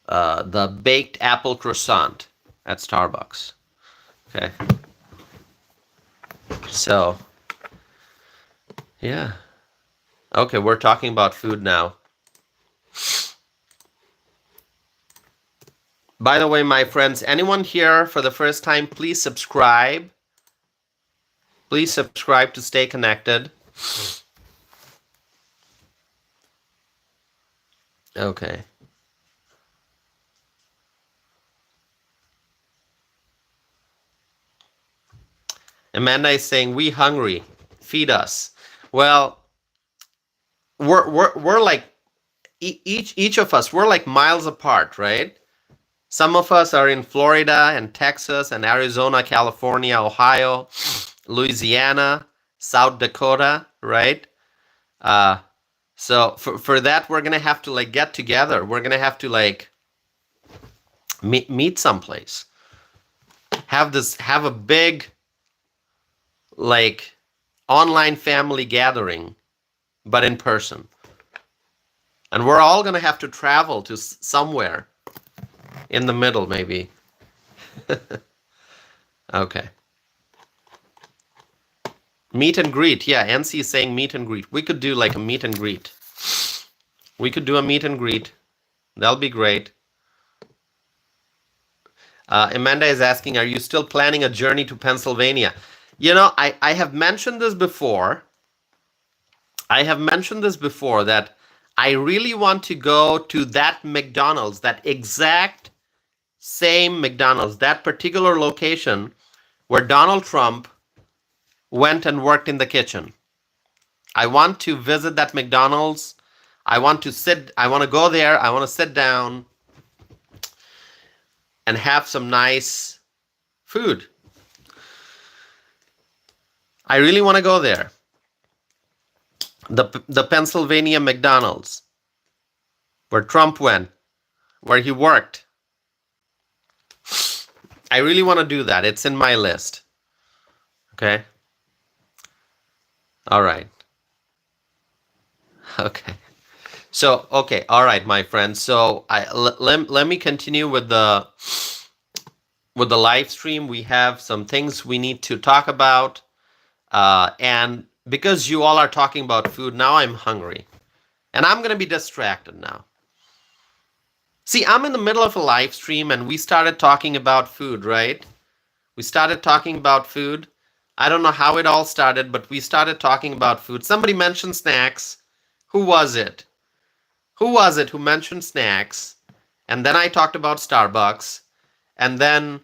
the baked apple croissant at Starbucks. Okay. So, yeah. Okay, we're talking about food now. By the way, my friends, anyone here for the first time, please subscribe. Please subscribe to stay connected. Okay. Amanda is saying, "We hungry. Feed us." Well, we're like each of us. We're like miles apart, right? Some of us are in Florida and Texas and Arizona, California, Ohio, Louisiana, South Dakota, right? So for that, we're gonna have to like get together. We're gonna have to like meet someplace. Have a big like online family gathering, but in person. And we're all gonna have to travel to somewhere in the middle, maybe. Okay. Meet and greet. Yeah, NC is saying meet and greet. We could do like a meet and greet. We could do a meet and greet. That'll be great. Amanda is asking, are you still planning a journey to Pennsylvania? You know, I have mentioned this before. That I really want to go to that McDonald's, that exact same McDonald's, that particular location where Donald Trump went and worked in the kitchen. I want to visit that McDonald's. I want to go there. I want to sit down and have some nice food. I really want to go there. The Pennsylvania McDonald's, where Trump went, where he worked. I really want to do that. It's in my list. Okay. All right. Okay. So, okay. All right, my friends. So let me continue with the live stream. We have some things we need to talk about. And because you all are talking about food, now I'm hungry. And I'm going to be distracted now. See, I'm in the middle of a live stream and we started talking about food, right? We started talking about food. I don't know how it all started, but we started talking about food. Somebody mentioned snacks. Who was it? Who mentioned snacks? And then I talked about Starbucks. And then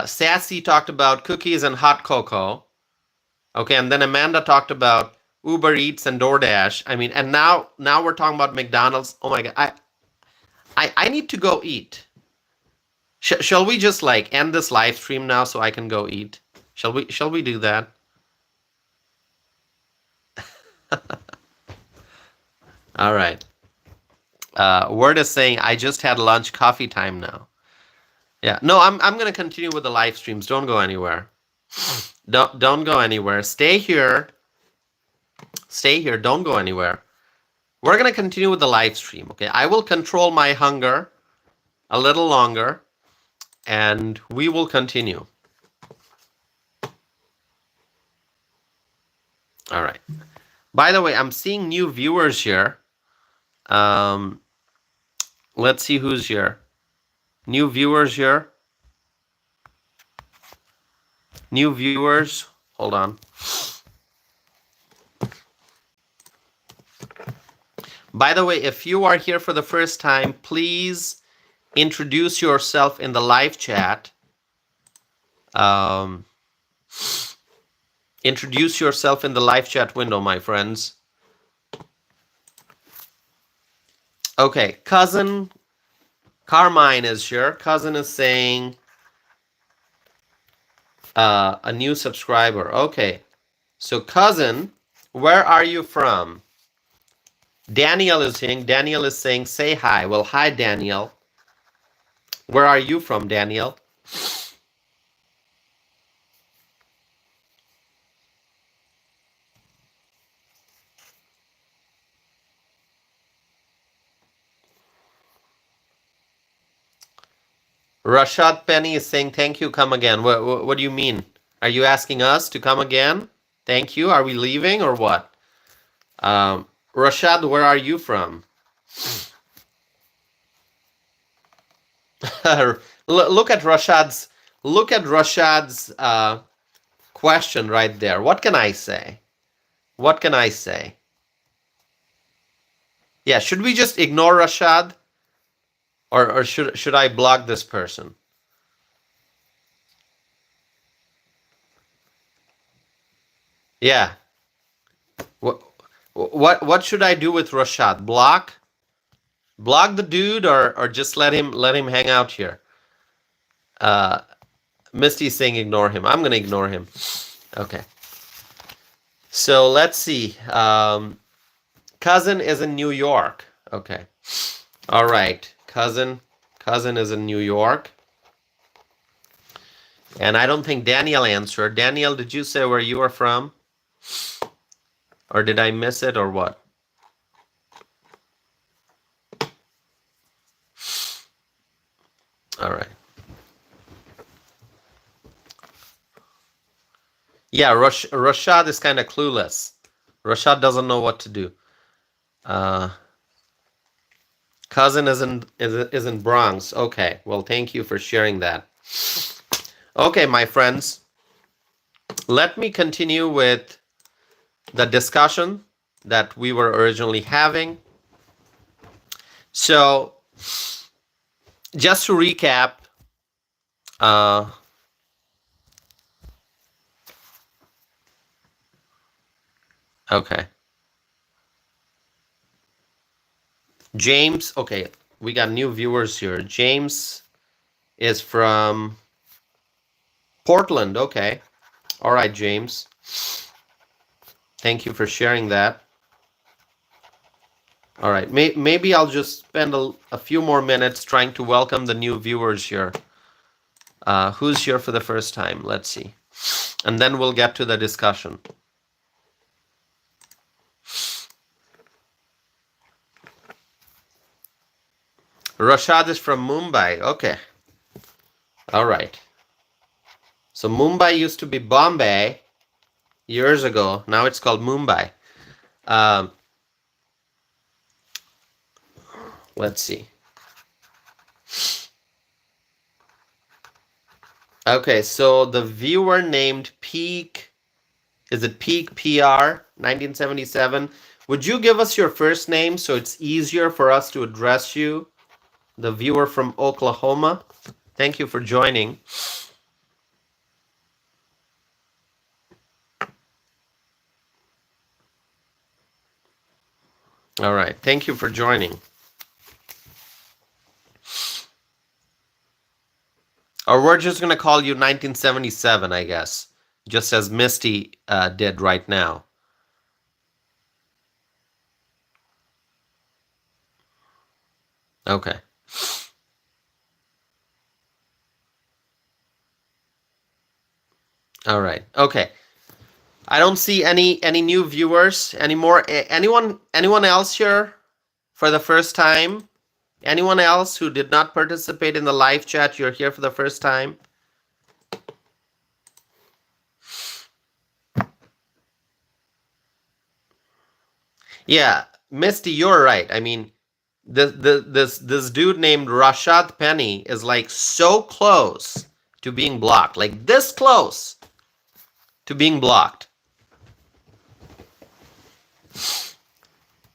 Sassy talked about cookies and hot cocoa. Okay, and then Amanda talked about Uber Eats and DoorDash. I mean, and now we're talking about McDonald's. Oh my God, I need to go eat. Shall we just like end this live stream now so I can go eat? Shall we do that? All right. Word is saying I just had lunch, coffee time now. Yeah. No, I'm gonna continue with the live streams. Don't go anywhere. Don't go anywhere. Stay here. Stay here. Don't go anywhere. We're going to continue with the live stream, okay? I will control my hunger a little longer, and we will continue. All right. By the way, I'm seeing new viewers here. Let's see who's here. New viewers here. New viewers. Hold on. By the way, if you are here for the first time, please introduce yourself in the live chat. Introduce yourself in the live chat window, my friends. Okay, cousin Carmine is here. Cousin is saying a new subscriber. Okay, so cousin, where are you from? Daniel is saying. Daniel is saying, say hi. Well, hi, Daniel. Where are you from, Daniel? Rashad Penny is saying, thank you, come again. What do you mean? Are you asking us to come again? Thank you. Are we leaving or what? Rashad, where are you from? Look at Rashad's question right there. What can I say? What can I say? Yeah, should we just ignore Rashad? Or should I block this person? Yeah. What should I do with Rashad? Block the dude or just let him hang out here? Misty's saying ignore him. I'm gonna ignore him. Okay. So let's see. Cousin is in New York. Okay. All right. Cousin is in New York. And I don't think Daniel answered. Daniel, did you say where you are from? Or did I miss it or what? All right. Yeah, Rashad is kind of clueless. Rashad doesn't know what to do. Cousin is in Bronx. Okay. Well, thank you for sharing that. Okay, my friends. Let me continue with the discussion that we were originally having. So, just to recap, okay. James, okay, we got new viewers here. James is from Portland, okay. All right, James. Thank you for sharing that. All right, maybe I'll just spend a few more minutes trying to welcome the new viewers here. Who's here for the first time? Let's see. And then we'll get to the discussion. Rashad is from Mumbai. Okay. All right. So Mumbai used to be Bombay years ago. Now it's called Mumbai. Let's see. Okay, so the viewer named Peak, is it Peak PR 1977? Would you give us your first name so it's easier for us to address you? The viewer from Oklahoma. Thank you for joining. All right, thank you for joining. Or we're just going to call you 1977, I guess, just as Misty did right now. Okay. All right. Okay. I don't see any new viewers anymore. Anyone else here for the first time? Anyone else who did not participate in the live chat, you're here for the first time? Yeah, Misty, you're right. I mean, this dude named Rashad Penny is like so close to being blocked, like this close to being blocked.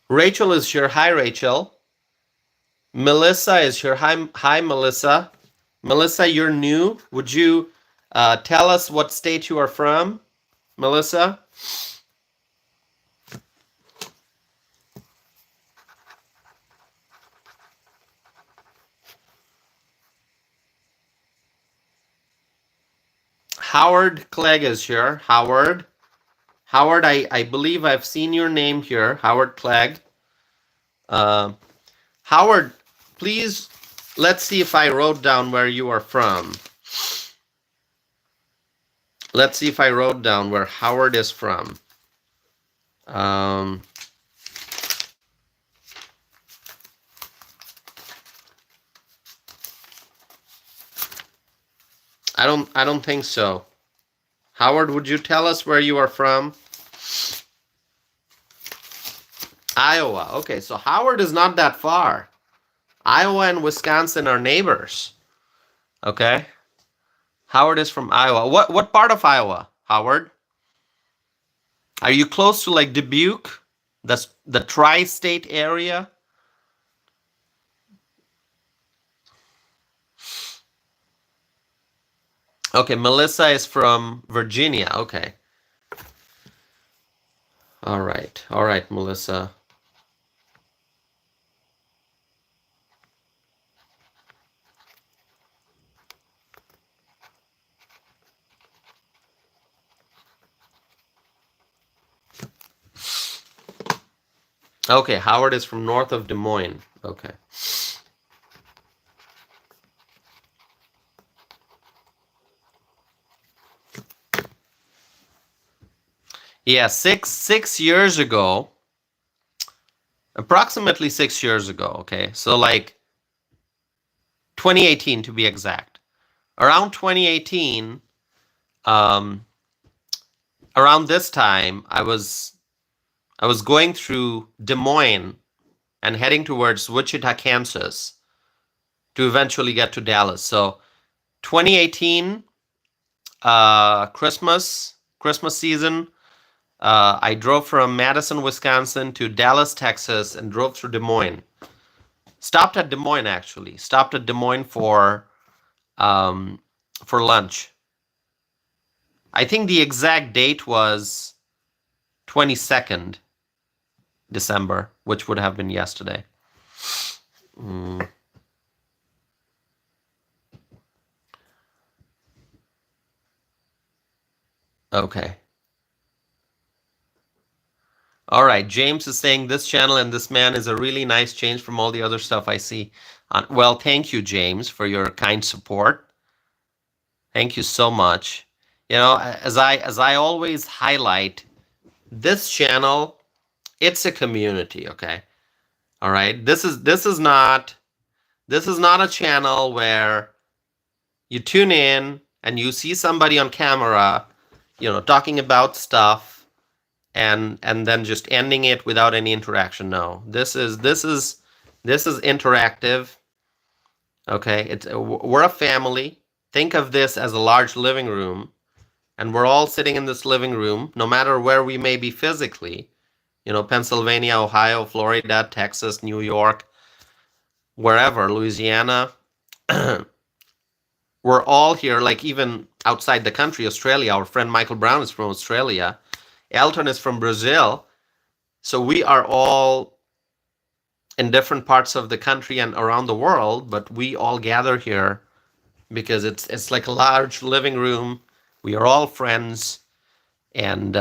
Rachel is here. Hi, Rachel. Melissa is here. Hi, Melissa. Melissa, you're new. Would you tell us what state you are from, Melissa? Howard Clegg is here. Howard, I believe I've seen your name here. Howard Clegg. Howard, please, let's see if I wrote down where you are from. Let's see if I wrote down where Howard is from. I don't think so. Howard, would you tell us where you are from? Iowa. Okay, so Howard is not that far. Iowa and Wisconsin are neighbors. Okay. Howard is from Iowa. What part of Iowa, Howard? Are you close to like Dubuque? That's the tri-state area? Okay, Melissa is from Virginia. Okay. All right, Melissa. Okay, Howard is from north of Des Moines. Okay. Yeah, six years ago, approximately 6 years ago, okay? So like 2018 to be exact. Around 2018, around this time, I was going through Des Moines and heading towards Wichita, Kansas to eventually get to Dallas. So 2018, Christmas season, I drove from Madison, Wisconsin to Dallas, Texas, and drove through Des Moines. Stopped at Des Moines, actually. Stopped at Des Moines for lunch. I think the exact date was 22nd December, which would have been yesterday. Okay. All right. James is saying this channel and this man is a really nice change from all the other stuff I see. Well, thank you, James, for your kind support. Thank you so much. You know, as I always highlight, this channel, it's a community, okay? All right. This is not a channel where you tune in and you see somebody on camera, you know, talking about stuff and then just ending it without any interaction. No. This is interactive. Okay? We're a family. Think of this as a large living room, and we're all sitting in this living room, no matter where we may be physically. You know, Pennsylvania, Ohio, Florida, Texas, New York, wherever, Louisiana. We're all here, like even outside the country, Australia. Our friend Michael Brown is from Australia. Elton is from Brazil. So we are all in different parts of the country and around the world, but we all gather here because it's like a large living room. We are all friends, and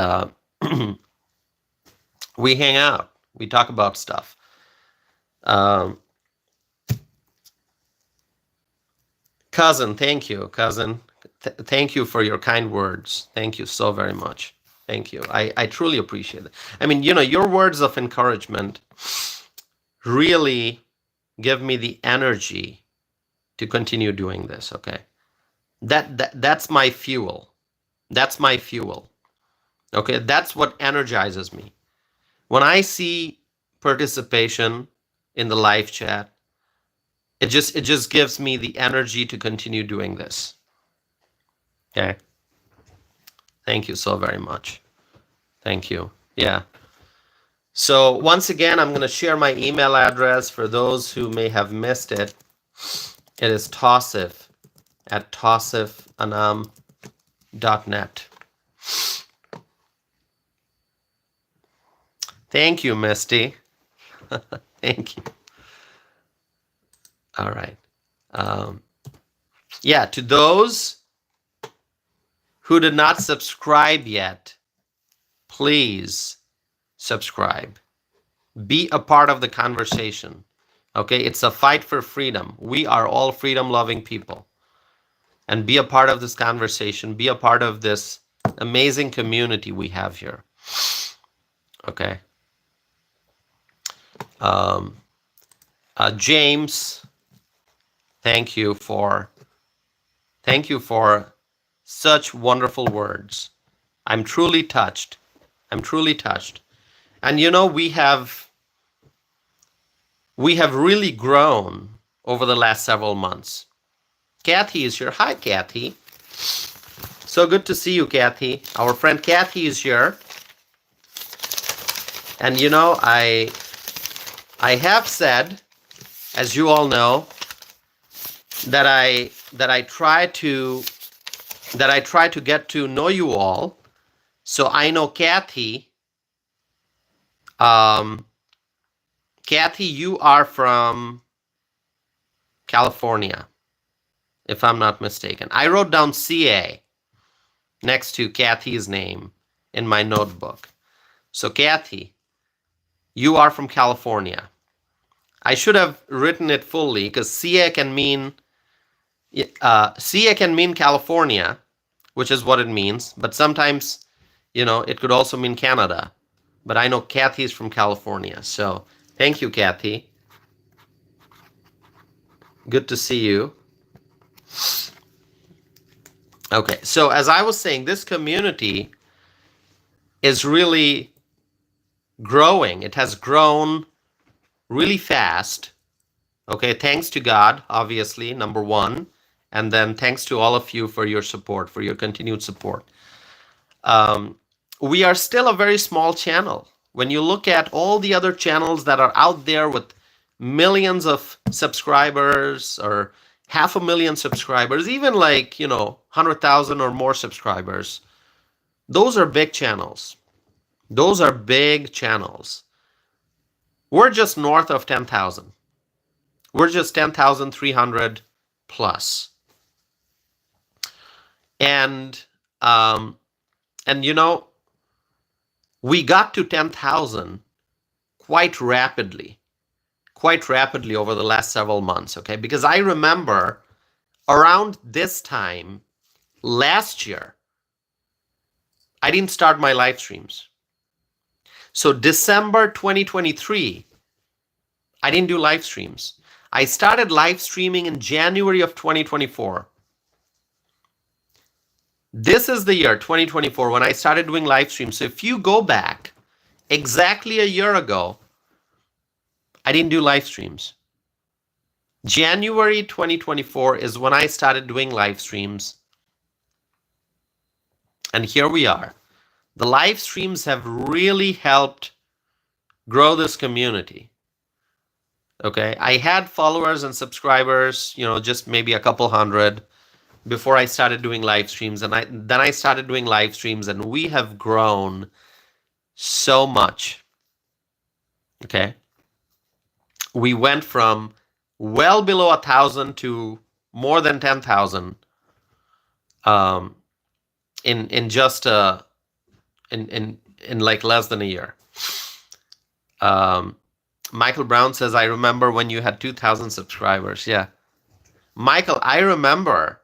we hang out. We talk about stuff. Cousin, thank you, cousin. Thank you for your kind words. Thank you so very much. Thank you. I truly appreciate it. I mean, your words of encouragement really give me the energy to continue doing this. Okay, that's my fuel. That's my fuel. Okay, that's what energizes me. When I see participation in the live chat, it just gives me the energy to continue doing this. Okay. Thank you so very much. Thank you. Yeah. So once again, I'm going to share my email address for those who may have missed it. It is tosif@tosifanam.net. Thank you, Misty. Thank you. All right. Yeah, to those who did not subscribe yet, please subscribe. Be a part of the conversation. Okay, it's a fight for freedom. We are all freedom-loving people. And be a part of this conversation. Be a part of this amazing community we have here. Okay. James, thank you for such wonderful words. I'm truly touched. I'm truly touched. And we have really grown over the last several months. Kathy is here. Hi, Kathy. So good to see you, Kathy. Our friend Kathy is here. And I have said, as you all know, that I try to get to know you all. So I know Kathy. Kathy, you are from California, if I'm not mistaken. I wrote down CA next to Kathy's name in my notebook. So Kathy, you are from California. I should have written it fully because CA can mean California, which is what it means. But sometimes, it could also mean Canada. But I know Kathy is from California. So thank you, Kathy. Good to see you. Okay, so as I was saying, this community is really growing. It has grown really fast. Okay, thanks to God, obviously, number one. And then thanks to all of you for your support, for your continued support. We are still a very small channel. When you look at all the other channels that are out there with millions of subscribers or 500,000 subscribers, even 100,000 or more subscribers, those are big channels. Those are big channels. We're just north of 10,000. We're just 10,300 plus. And we got to 10,000 quite rapidly over the last several months, okay? Because I remember around this time last year, I didn't start my live streams. So December 2023, I didn't do live streams. I started live streaming in January of 2024. This is the year 2024 when I started doing live streams. So if you go back exactly a year ago, I didn't do live streams. January 2024 is when I started doing live streams. And here we are. The live streams have really helped grow this community. Okay, I had followers and subscribers, just maybe a couple hundred before I started doing live streams. And then I started doing live streams, and we have grown so much. Okay. We went from well below 1,000 to more than 10,000 in just in less than a year. Michael Brown says, I remember when you had 2,000 subscribers. Yeah. Michael, I remember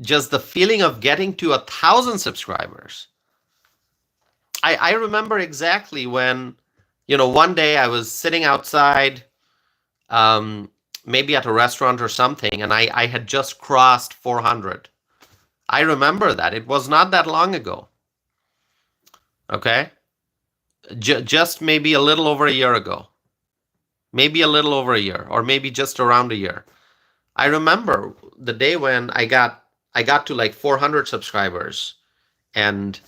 just the feeling of getting to 1,000 subscribers. I remember exactly when, one day I was sitting outside, maybe at a restaurant or something, and I had just crossed 400. I remember that. It was not that long ago. Okay? Just maybe a little over a year ago. Maybe a little over a year, or maybe just around a year. I remember the day when I got to like 400 subscribers and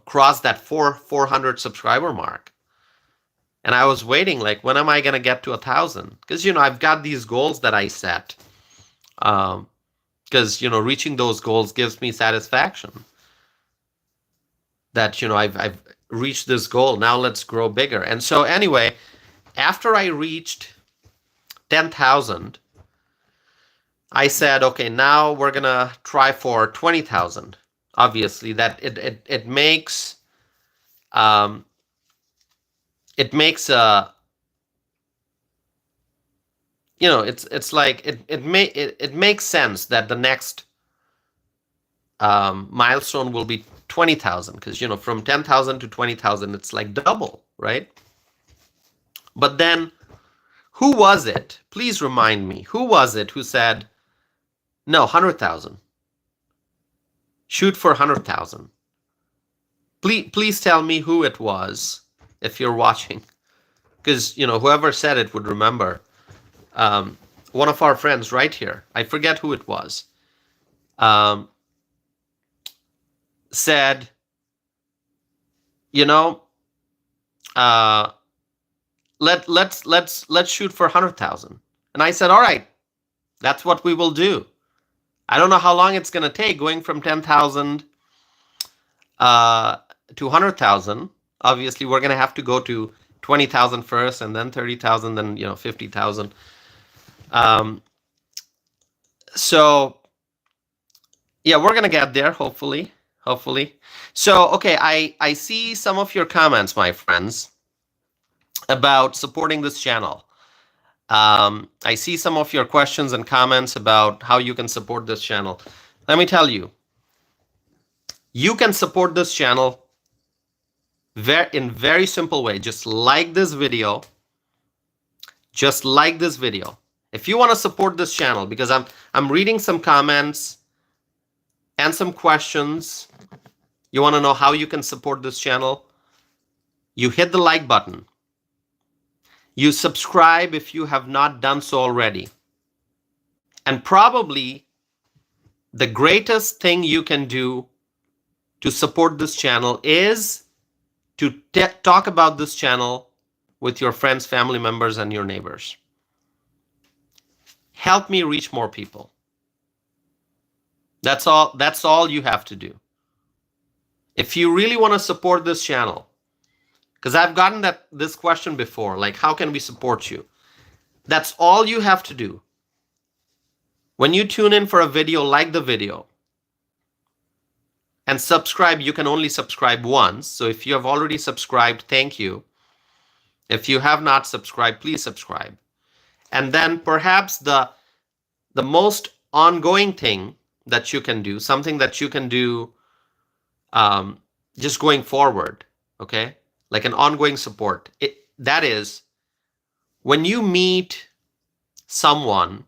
crossed that 400 subscriber mark. And I was waiting, like, when am I going to get to 1,000? Because, I've got these goals that I set. Because, reaching those goals gives me satisfaction. That, I've reached this goal. Now let's grow bigger. And so anyway, after I reached 10,000, I said, okay, now we're going to try for 20,000. Obviously, that it makes a it's like it makes sense that the next milestone will be 20,000, because from 10,000 to 20,000 it's like double, right? But then who was it? Please remind me. Who was it who said, no, 100,000? Shoot for 100,000. Please tell me who it was if you're watching, because whoever said it would remember. One of our friends right here, I forget who it was, said, let's shoot for 100,000. And I said, all right, that's what we will do. I don't know how long it's going to take going from 10,000 to 100,000. Obviously, we're going to have to go to 20,000 first, and then 30,000, then 50,000. So yeah, we're going to get there, hopefully. So, okay, I see some of your comments, my friends, about supporting this channel. I see some of your questions and comments about how you can support this channel. Let me tell you, you can support this channel in very simple way. Just like this video. Just like this video. If you want to support this channel, because I'm reading some comments and some questions. You want to know how you can support this channel? You hit the like button. You subscribe if you have not done so already. And probably the greatest thing you can do to support this channel is to talk about this channel with your friends, family members, and your neighbors. Help me reach more people. That's all you have to do. If you really want to support this channel, because I've gotten this question before, like, how can we support you? That's all you have to do. When you tune in for a video, like the video. And subscribe, you can only subscribe once. So if you have already subscribed, thank you. If you have not subscribed, please subscribe. And then perhaps the most ongoing thing that you can do, something that you can do just going forward, okay? Like an ongoing support. That is, when you meet someone,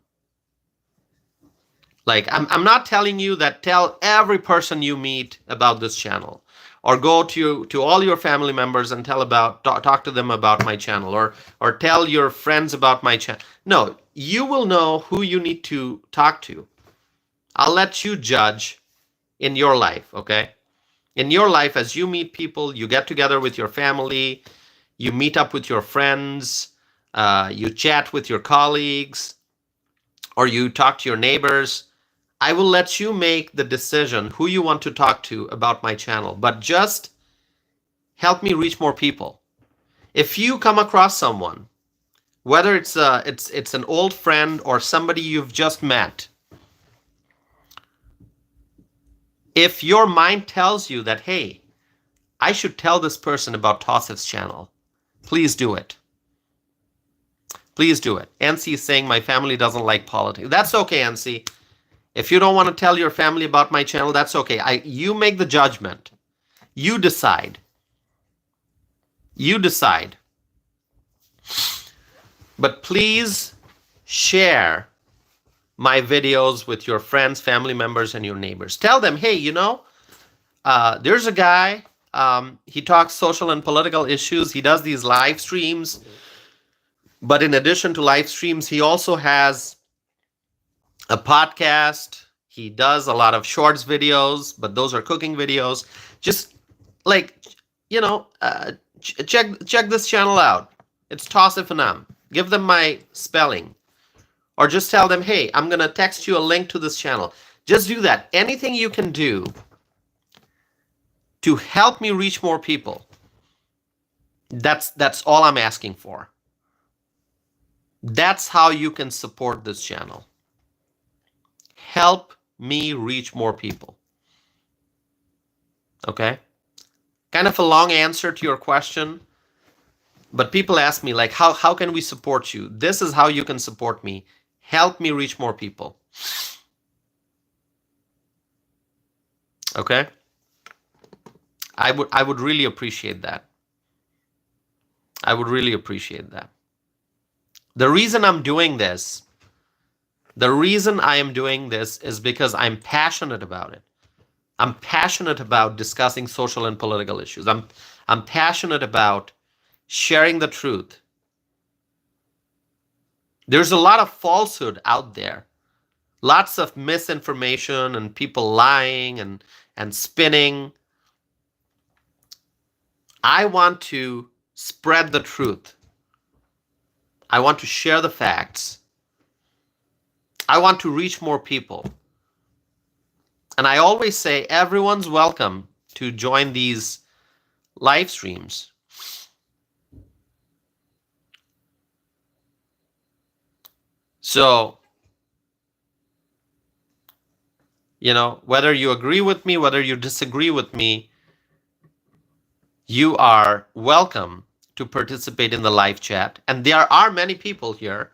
like I'm not telling you that tell every person you meet about this channel, or go to all your family members and talk to them about my channel, or tell your friends about my channel. No, you will know who you need to talk to. I'll let you judge in your life, okay? In your life, as you meet people, you get together with your family, you meet up with your friends, you chat with your colleagues, or you talk to your neighbors. I will let you make the decision who you want to talk to about my channel, but just help me reach more people. If you come across someone, whether it's an old friend or somebody you've just met, if your mind tells you that, hey, I should tell this person about Tausif's channel, please do it. Please do it. NC is saying my family doesn't like politics. That's okay, NC. If you don't want to tell your family about my channel, that's okay. You make the judgment. You decide. You decide. But please share my videos with your friends, family members, and your neighbors. Tell them, hey, there's a guy, he talks social and political issues. He does these live streams. But in addition to live streams, he also has a podcast. He does a lot of shorts videos, but those are cooking videos. Just check this channel out. It's Tausif Anam. Give them my spelling. Or just tell them, hey, I'm going to text you a link to this channel. Just do that. Anything you can do to help me reach more people. That's all I'm asking for. That's how you can support this channel. Help me reach more people. Okay? Kind of a long answer to your question, but people ask me, like, how can we support you? This is how you can support me. Help me reach more people. Okay? I would really appreciate that. I would really appreciate that. The reason I'm doing this, is because I'm passionate about it. I'm passionate about discussing social and political issues. I'm passionate about sharing the truth. There's a lot of falsehood out there. Lots of misinformation and people lying and spinning. I want to spread the truth. I want to share the facts. I want to reach more people. And I always say everyone's welcome to join these live streams. So, whether you agree with me, whether you disagree with me, you are welcome to participate in the live chat. And there are many people here.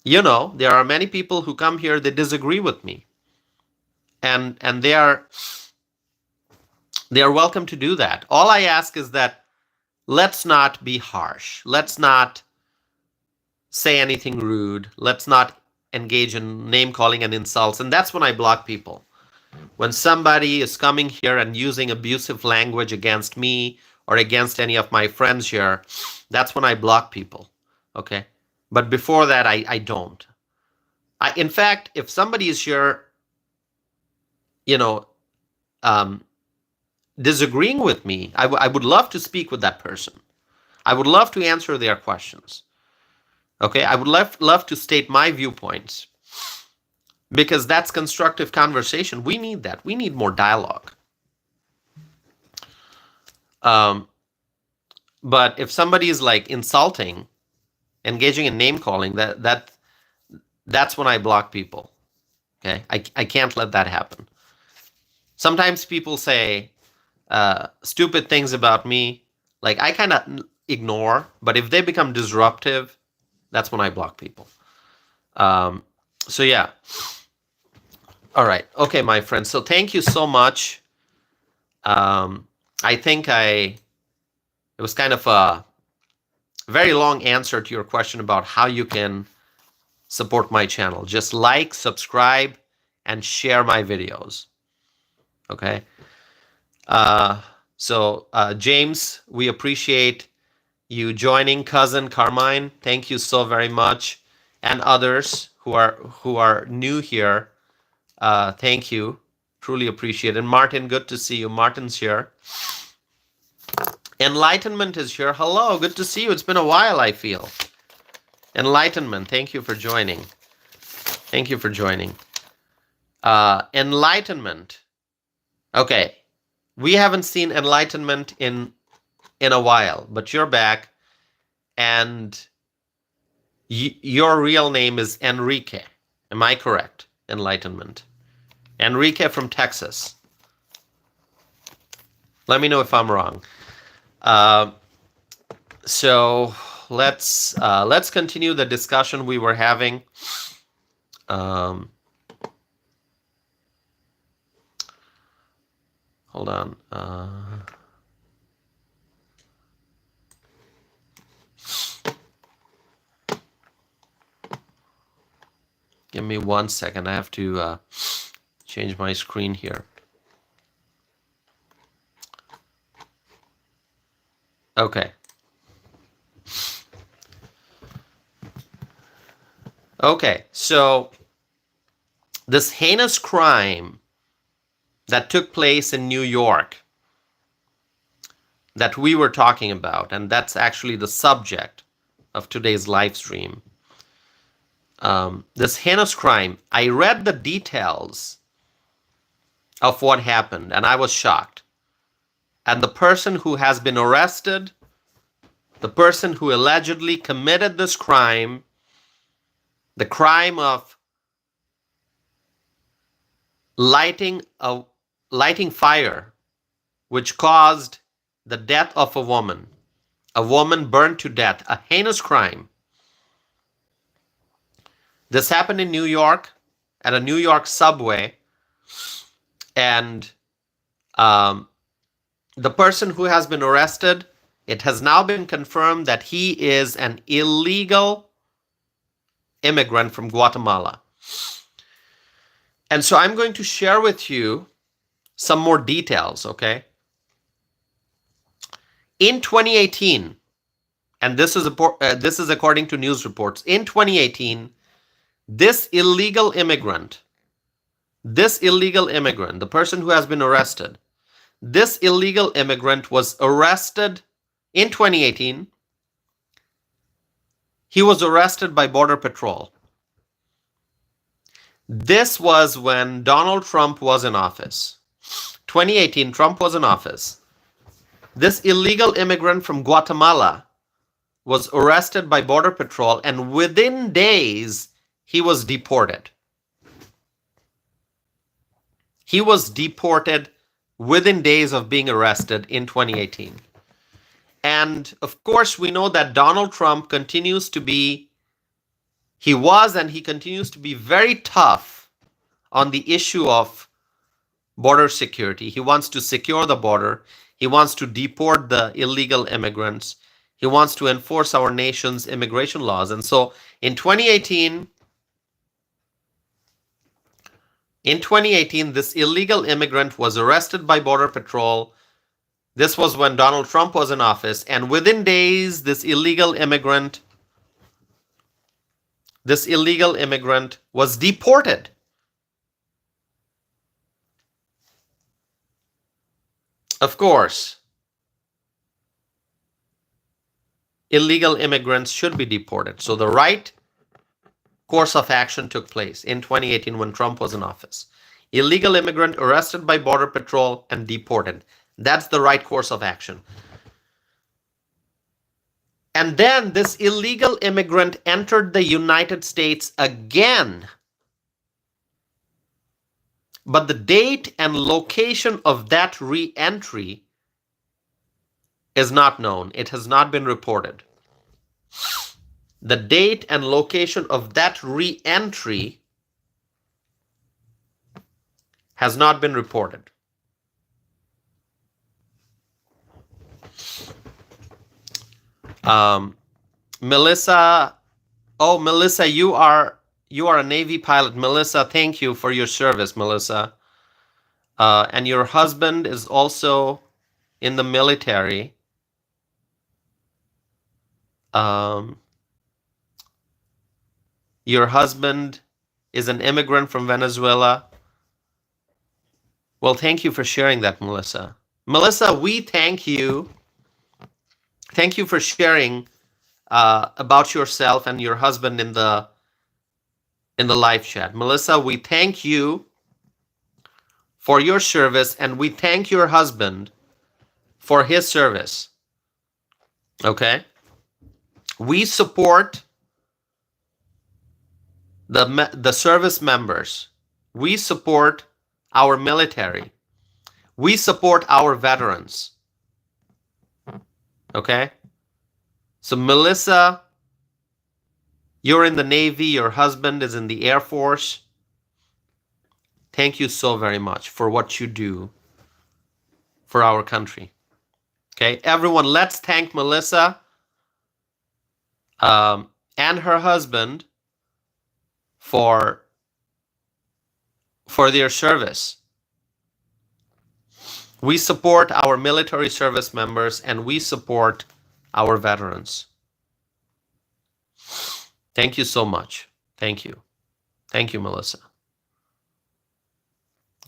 There are many people who come here that disagree with me. And they are welcome to do that. All I ask is that let's not be harsh. Let's not say anything rude. Let's not engage in name calling and insults. And that's when I block people. When somebody is coming here and using abusive language against me or against any of my friends here, that's when I block people. Okay? But before that, I don't. In fact, if somebody is here, disagreeing with me, I would love to speak with that person. I would love to answer their questions. Okay, I would love to state my viewpoints, because that's constructive conversation. We need that. We need more dialogue. But if somebody is like insulting, engaging in name calling, that's when I block people. Okay, I can't let that happen. Sometimes people say stupid things about me, like I kind of ignore, but if they become disruptive, that's when I block people. So yeah. All right. Okay, my friends. So thank you so much. I think it was kind of a very long answer to your question about how you can support my channel. Just like, subscribe, and share my videos. Okay. So James, we appreciate you joining. Cousin Carmine, thank you so very much, and others who are new here. Thank you, truly appreciate it. And Martin, good to see you. Martin's here. Enlightenment is here. Hello, good to see you. It's been a while, I feel. Enlightenment, thank you for joining. Thank you for joining. Enlightenment. Okay, we haven't seen Enlightenment in a while, but you're back, and your real name is Enrique. Am I correct? Enlightenment. Enrique from Texas. Let me know if I'm wrong. So let's continue the discussion we were having. Hold on. Give me 1 second. I have to change my screen here. Okay. Okay, so this heinous crime that took place in New York that we were talking about, and that's actually the subject of today's live stream. This heinous crime, I read the details of what happened, and I was shocked. And the person who has been arrested, the person who allegedly committed this crime, the crime of lighting fire, which caused the death of a woman burned to death, a heinous crime. This happened in New York, at a New York subway, and the person who has been arrested, it has now been confirmed that he is an illegal immigrant from Guatemala. And so I'm going to share with you some more details, okay? In 2018, and this is according to news reports, in 2018, this illegal immigrant, the person who has been arrested, this illegal immigrant was arrested in 2018. He was arrested by Border Patrol. This was when Donald Trump was in office. 2018, Trump was in office. This illegal immigrant from Guatemala was arrested by Border Patrol, and within days, he was deported. He was deported within days of being arrested in 2018. And of course, we know that Donald Trump continues to be, he was and he continues to be very tough on the issue of border security. He wants to secure the border. He wants to deport the illegal immigrants. He wants to enforce our nation's immigration laws. And so in 2018, this illegal immigrant was arrested by Border Patrol. This was when Donald Trump was in office. And within days, this illegal immigrant was deported. Of course, illegal immigrants should be deported. So the right course of action took place in 2018 when Trump was in office. Illegal immigrant arrested by Border Patrol and deported. That's the right course of action. And then this illegal immigrant entered the United States again. But the date and location of that re-entry is not known. It has not been reported. The date and location of that re-entry has not been reported. Melissa, you are a Navy pilot. Melissa, thank you for your service, Melissa. And your husband is also in the military. Your husband is an immigrant from Venezuela. Well, thank you for sharing that, Melissa. Melissa, we thank you. Thank you for sharing about yourself and your husband in the live chat. Melissa, we thank you for your service, and we thank your husband for his service. Okay? We support the service members. We support our military. We support our veterans. Okay? So Melissa, you're in the Navy, your husband is in the Air Force. Thank you so very much for what you do for our country. Okay, everyone, let's thank Melissa and her husband for their service. We support our military service members and we support our veterans. Thank you so much. Thank you. Thank you, Melissa.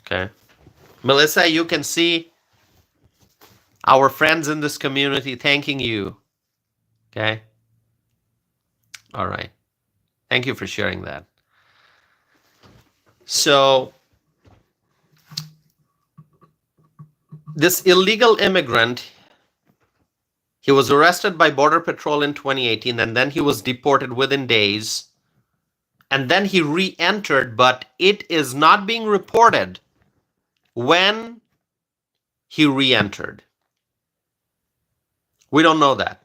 Okay. Melissa, you can see our friends in this community thanking you. Okay. All right. Thank you for sharing that. So, this illegal immigrant, he was arrested by Border Patrol in 2018, and then he was deported within days. And then he re-entered, but it is not being reported when he re-entered. We don't know that.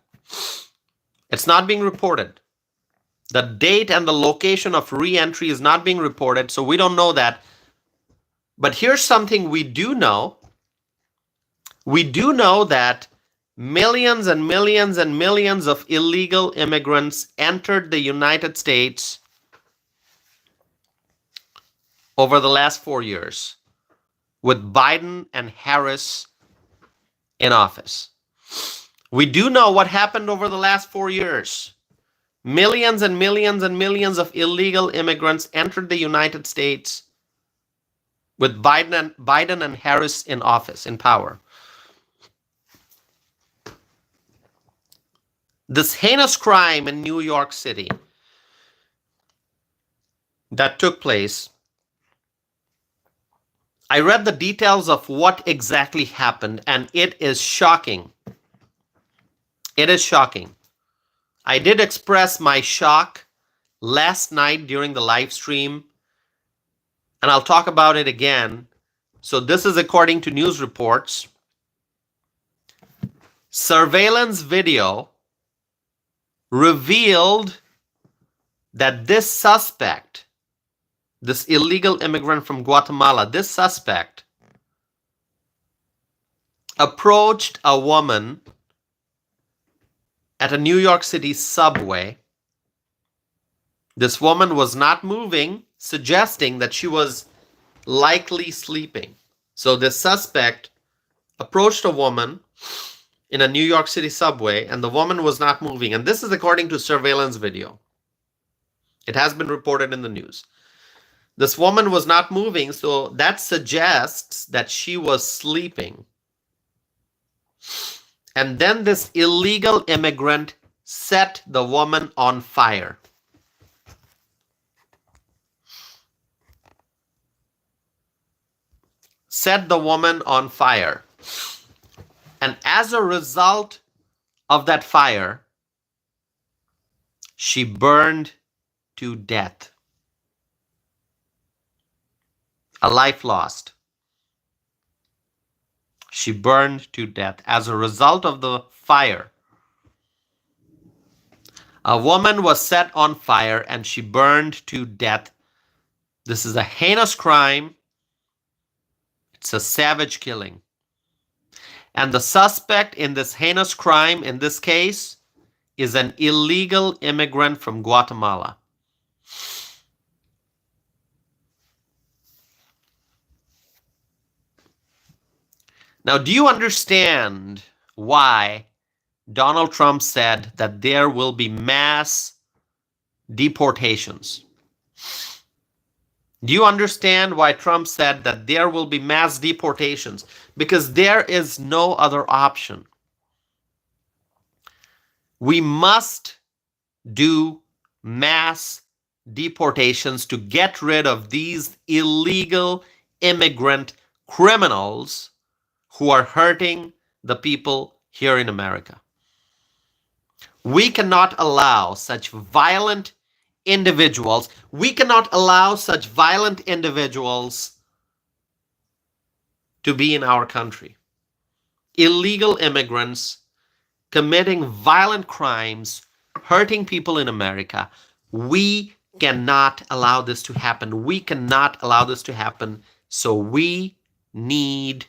It's not being reported. The date and the location of re-entry is not being reported, so we don't know that. But here's something we do know. We do know that millions and millions and millions of illegal immigrants entered the United States over the last 4 years with Biden and Harris in office. We do know what happened over the last 4 years. Millions and millions and millions of illegal immigrants entered the United States with Biden and Harris in office, in power. This heinous crime in New York City that took place, I read the details of what exactly happened, and it is shocking. It is shocking. I did express my shock last night during the live stream, and I'll talk about it again. So this is according to news reports. Surveillance video revealed that this suspect, this illegal immigrant from Guatemala, this suspect approached a woman at a New York City subway. This woman was not moving, suggesting that she was likely sleeping. So the suspect approached a woman in a New York City subway, and the woman was not moving. And this is according to surveillance video. It has been reported in the news. This woman was not moving, so that suggests that she was sleeping. And then this illegal immigrant set the woman on fire. Set the woman on fire. And as a result of that fire, she burned to death. A life lost. She burned to death as a result of the fire. A woman was set on fire and she burned to death. This is a heinous crime. It's a savage killing. And the suspect in this heinous crime, in this case, is an illegal immigrant from Guatemala. Now, do you understand why Donald Trump said that there will be mass deportations? Do you understand why Trump said that there will be mass deportations? Because there is no other option. We must do mass deportations to get rid of these illegal immigrant criminals who are hurting the people here in America. We cannot allow such violent individuals, to be in our country. Illegal immigrants committing violent crimes, hurting people in America. We cannot allow this to happen. We cannot allow this to happen. So we need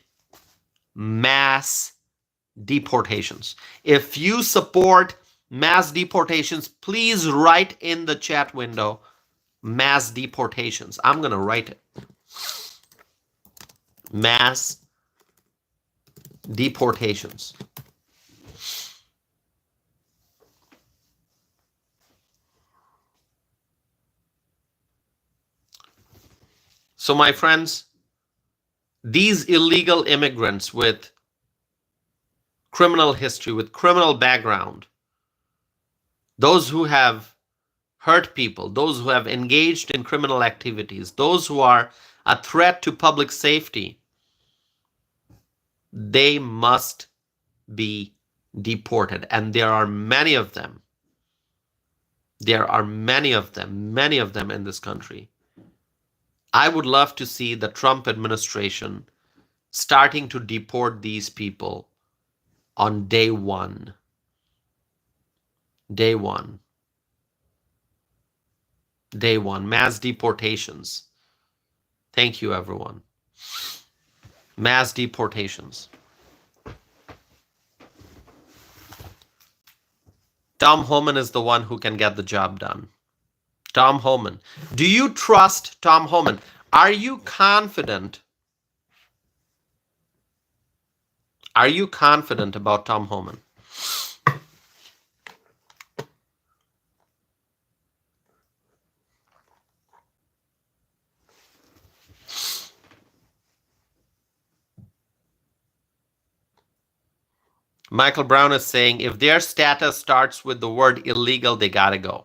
mass deportations. If you support mass deportations, please write in the chat window mass deportations. I'm going to write it. Mass deportations. So my friends, these illegal immigrants with criminal history, with criminal background, those who have hurt people, those who have engaged in criminal activities, those who are a threat to public safety, they must be deported. And there are many of them. There are many of them in this country. I would love to see the Trump administration starting to deport these people on day one. Day one. Day one. Mass deportations. Thank you, everyone. Mass deportations. Tom Homan is the one who can get the job done. Tom Homan. Do you trust Tom Homan? Are you confident? Are you confident about Tom Homan? Michael Brown is saying, if their status starts with the word illegal, they gotta go.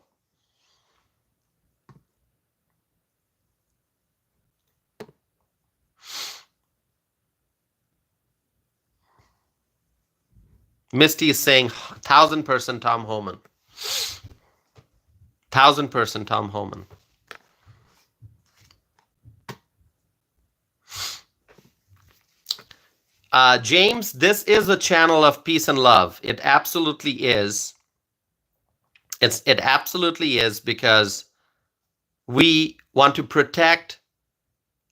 Misty is saying 1000% Tom Homan. 1000% Tom Homan. James, this is a channel of peace and love. It absolutely is. It absolutely is, because we want to protect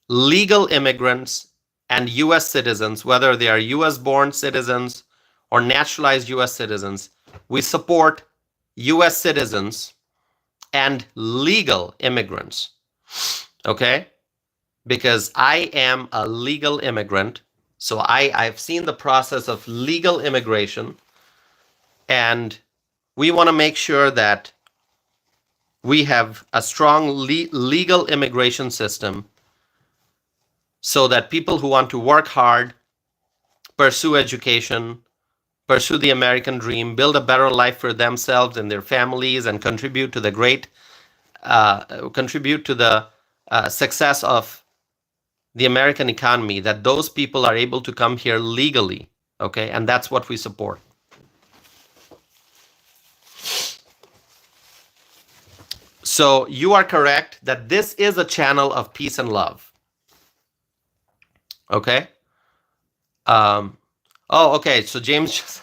legal immigrants and U.S. citizens, whether they are U.S.-born citizens or naturalized U.S. citizens. We support U.S. citizens and legal immigrants, okay? Because I am a legal immigrant, so I've seen the process of legal immigration, and we want to make sure that we have a strong legal immigration system so that people who want to work hard, pursue education, pursue the American dream, build a better life for themselves and their families, and contribute to the success of the American economy, that those people are able to come here legally, okay? And that's what we support. So you are correct that this is a channel of peace and love, okay? Oh, okay, so James just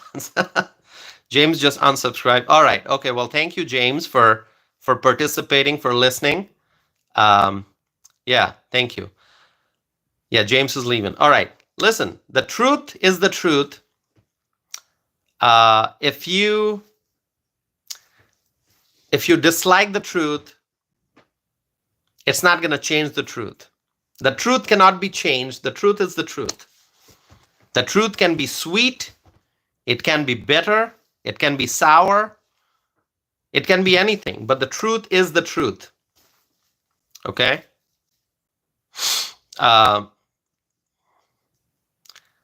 James just unsubscribed. All right, okay, well, thank you, James, for participating, for listening. Yeah, thank you. Yeah, James is leaving. All right, listen, the truth is the truth. If you dislike the truth, it's not going to change the truth. The truth cannot be changed. The truth is the truth. The truth can be sweet, it can be bitter, it can be sour, it can be anything, but the truth is the truth. Okay?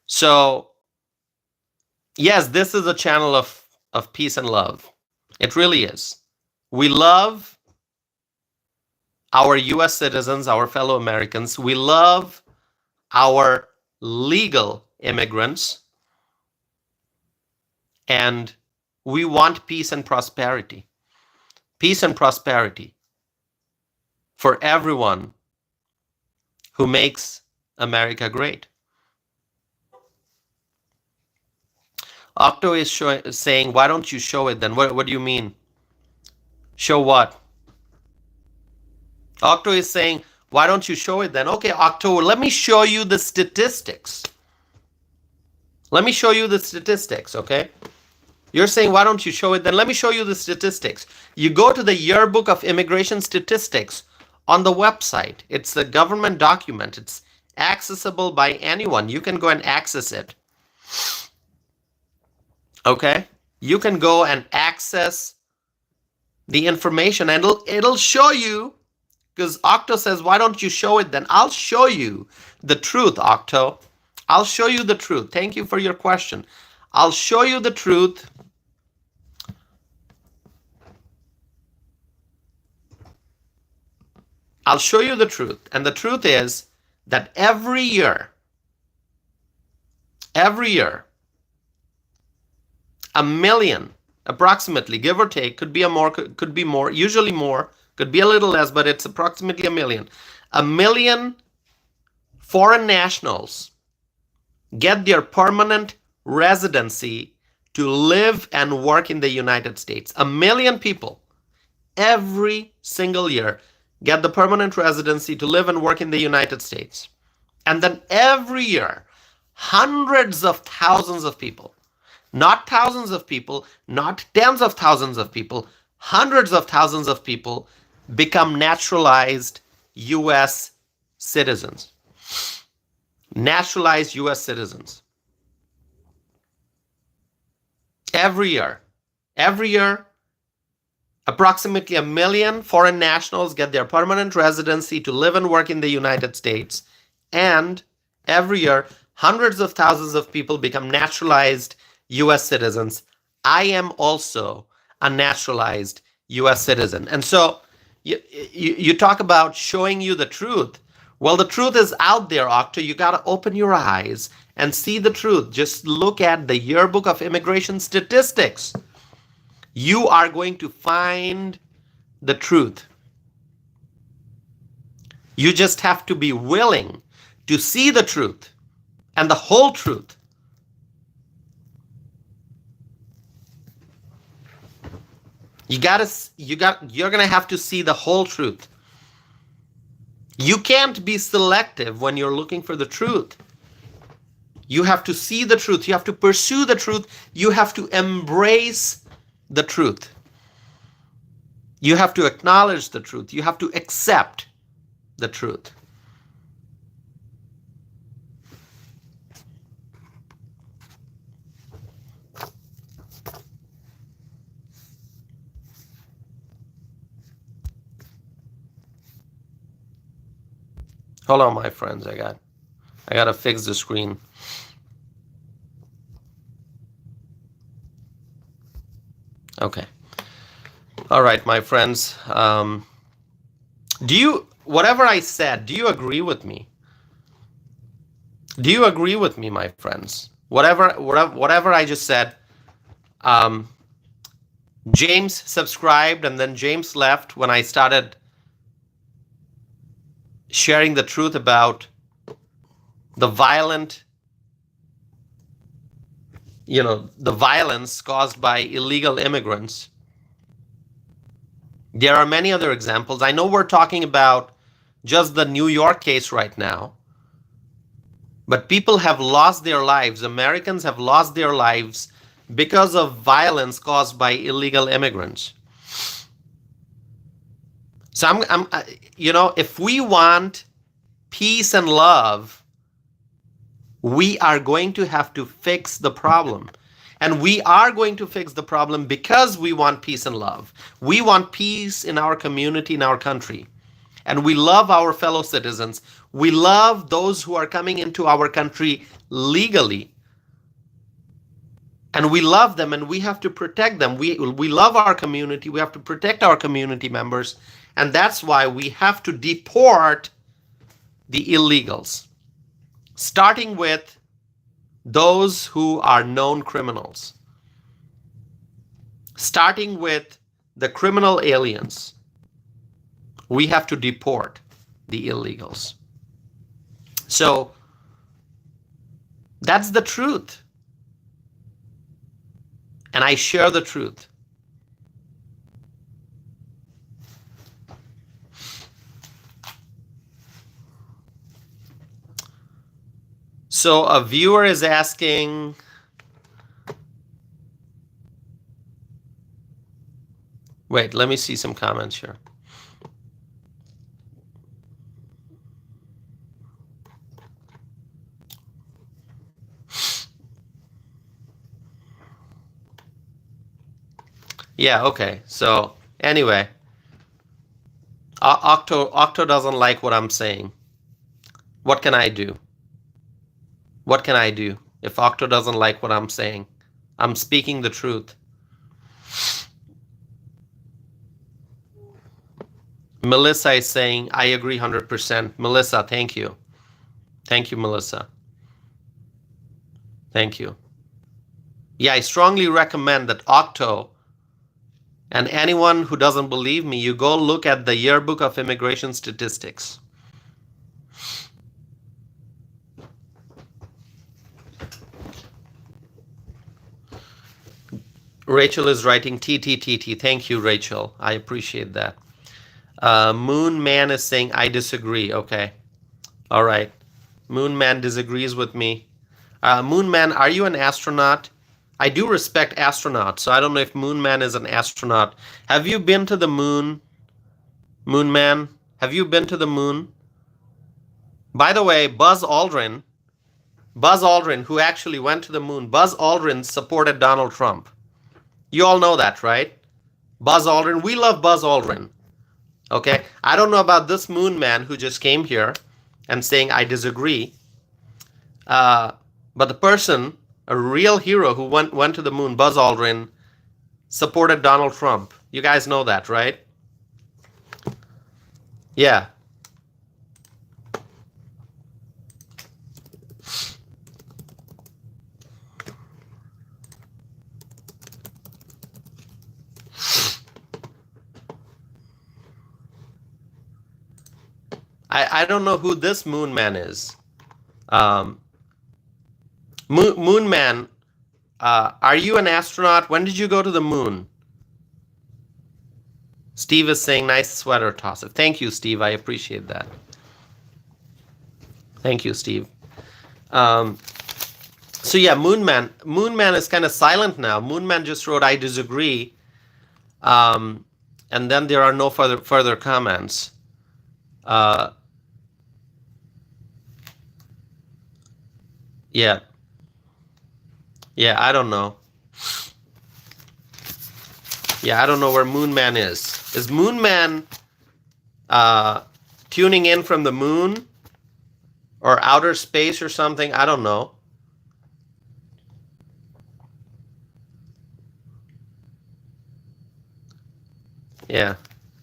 So, yes, this is a channel of peace and love. It really is. We love our US citizens, our fellow Americans. We love our legal immigrants, and we want peace and prosperity. Peace and prosperity for everyone who makes America great. Octo is saying, why don't you show it then? What do you mean? Show what? Octo is saying, why don't you show it then? Okay, Octo, let me show you the statistics. Let me show you the statistics, okay? You're saying, why don't you show it? Then let me show you the statistics. You go to the Yearbook of Immigration Statistics on the website. It's a government document. It's accessible by anyone. You can go and access it. Okay? You can go and access the information, and it'll show you, because Octo says, why don't you show it then? I'll show you the truth, Octo. I'll show you the truth. Thank you for your question. I'll show you the truth. I'll show you the truth. And the truth is that every year, a million, approximately, give or take, could be more, usually more, could be a little less, but it's approximately a million. A million foreign nationals get their permanent residency to live and work in the United States. A million people every single year get the permanent residency to live and work in the United States. And then every year, hundreds of thousands of people, not thousands of people, not tens of thousands of people, hundreds of thousands of people become naturalized U.S. citizens. Naturalized U.S. citizens. Every year, approximately a million foreign nationals get their permanent residency to live and work in the United States. And every year, hundreds of thousands of people become naturalized U.S. citizens. I am also a naturalized U.S. citizen. And so you talk about showing you the truth. Well, the truth is out there, Octo. You got to open your eyes and see the truth. Just look at the Yearbook of Immigration Statistics. You are going to find the truth. You just have to be willing to see the truth and the whole truth. You're going to have to see the whole truth. You can't be selective when you're looking for the truth. You have to see the truth. You have to pursue the truth. You have to embrace the truth. You have to acknowledge the truth. You have to accept the truth. Hold on, my friends. I got to fix the screen. Okay. All right, my friends. Whatever I said, do you agree with me? Do you agree with me, my friends? Whatever I just said. James subscribed, and then James left when I started sharing the truth about the violence caused by illegal immigrants. There are many other examples. I know we're talking about just the New York case right now, but people have lost their lives. Americans have lost their lives because of violence caused by illegal immigrants. So if we want peace and love, we are going to have to fix the problem. And we are going to fix the problem because we want peace and love. We want peace in our community, in our country. And we love our fellow citizens. We love those who are coming into our country legally. And we love them, and we have to protect them. We love our community. We have to protect our community members. And that's why we have to deport the illegals, starting with those who are known criminals, starting with the criminal aliens. We have to deport the illegals. So that's the truth. And I share the truth. So a viewer is asking, Wait, let me see some comments here. Yeah, okay. So anyway, Octo doesn't like what I'm saying. What can I do? What can I do if Octo doesn't like what I'm saying? I'm speaking the truth. Melissa is saying, I agree 100%. Melissa, thank you. Thank you, Melissa. Thank you. Yeah, I strongly recommend that Octo and anyone who doesn't believe me, you go look at the Yearbook of Immigration Statistics. Rachel is writing TTTT. Thank you, Rachel. I appreciate that. Moon Man is saying, I disagree. Okay. All right. Moon Man disagrees with me. Moon Man, are you an astronaut? I do respect astronauts, so I don't know if Moon Man is an astronaut. Have you been to the moon, Moon Man? Have you been to the moon? By the way, Buzz Aldrin, who actually went to the moon, Buzz Aldrin supported Donald Trump. You all know that, right? Buzz Aldrin, we love Buzz Aldrin. Okay, I don't know about this Moon Man who just came here and saying I disagree. But the person, a real hero who went to the moon, Buzz Aldrin, supported Donald Trump. You guys know that, right? Yeah. I don't know who this Moon Man is. Moon Man, are you an astronaut? When did you go to the moon? Steve is saying, nice sweater, Tosif. Thank you, Steve. I appreciate that. Thank you, Steve. So yeah, Moon Man is kind of silent now. Moon Man just wrote, I disagree. And then there are no further comments. Yeah. Yeah, I don't know. Yeah, I don't know where Moon Man is. Is Moon Man tuning in from the moon or outer space or something? I don't know. Yeah.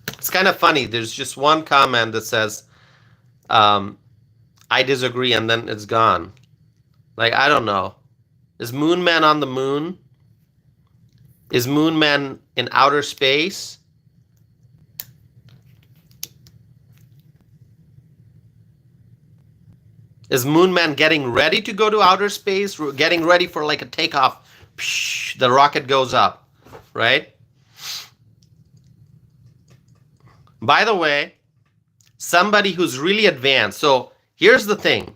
It's kind of funny. There's just one comment that says, I disagree, and then it's gone. Like, I don't know. Is Moon Man on the moon? Is Moon Man in outer space? Is Moon Man getting ready to go to outer space? Getting ready for like a takeoff? Psh, the rocket goes up, right? By the way, somebody who's really advanced. So here's the thing.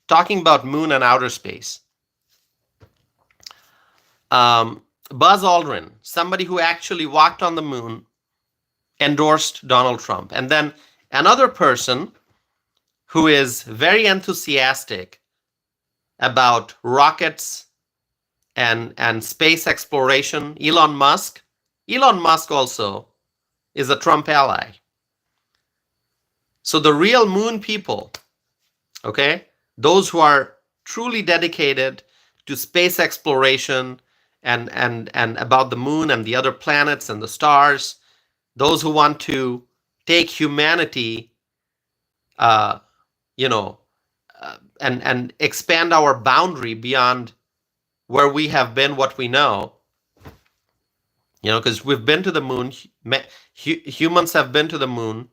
Talking about moon and outer space. Buzz Aldrin, somebody who actually walked on the moon, endorsed Donald Trump. And then another person who is very enthusiastic about rockets and space exploration, Elon Musk. Elon Musk also is a Trump ally. So the real moon people, okay, those who are truly dedicated to space exploration and about the moon and the other planets and the stars, those who want to take humanity, and expand our boundary beyond where we have been, what we know. Because we've been to the moon, humans have been to the moon,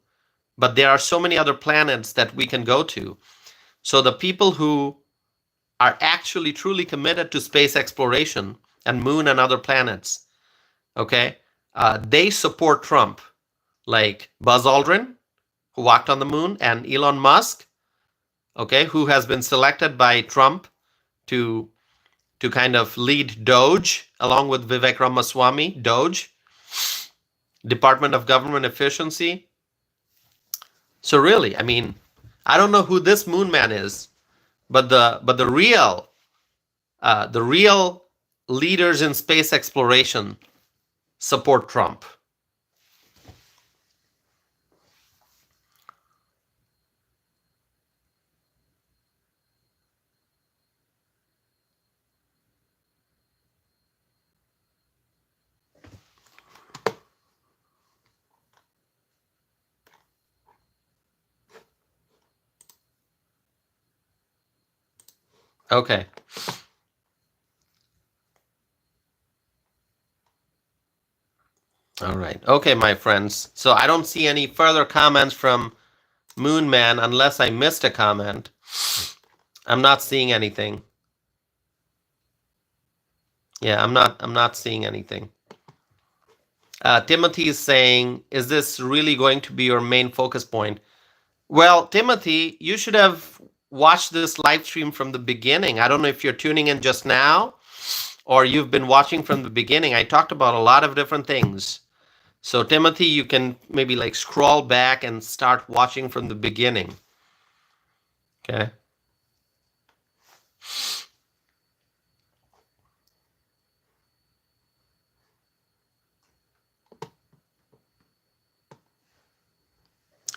but there are so many other planets that we can go to. So the people who are actually truly committed to space exploration and moon and other planets, okay, they support Trump, like Buzz Aldrin, who walked on the moon, and Elon Musk, okay, who has been selected by Trump to kind of lead Doge along with Vivek Ramaswamy, Doge. Department of Government Efficiency. So really, I mean, I don't know who this moon man is, but the real leaders in space exploration support Trump. Okay. All right. Okay, my friends. So I don't see any further comments from Moon Man unless I missed a comment. I'm not seeing anything. Yeah, I'm not seeing anything. Timothy is saying, is this really going to be your main focus point? Well, Timothy, you should have watched this live stream from the beginning. I don't know if you're tuning in just now or you've been watching from the beginning. I talked about a lot of different things. So Timothy, you can maybe like scroll back and start watching from the beginning. Okay.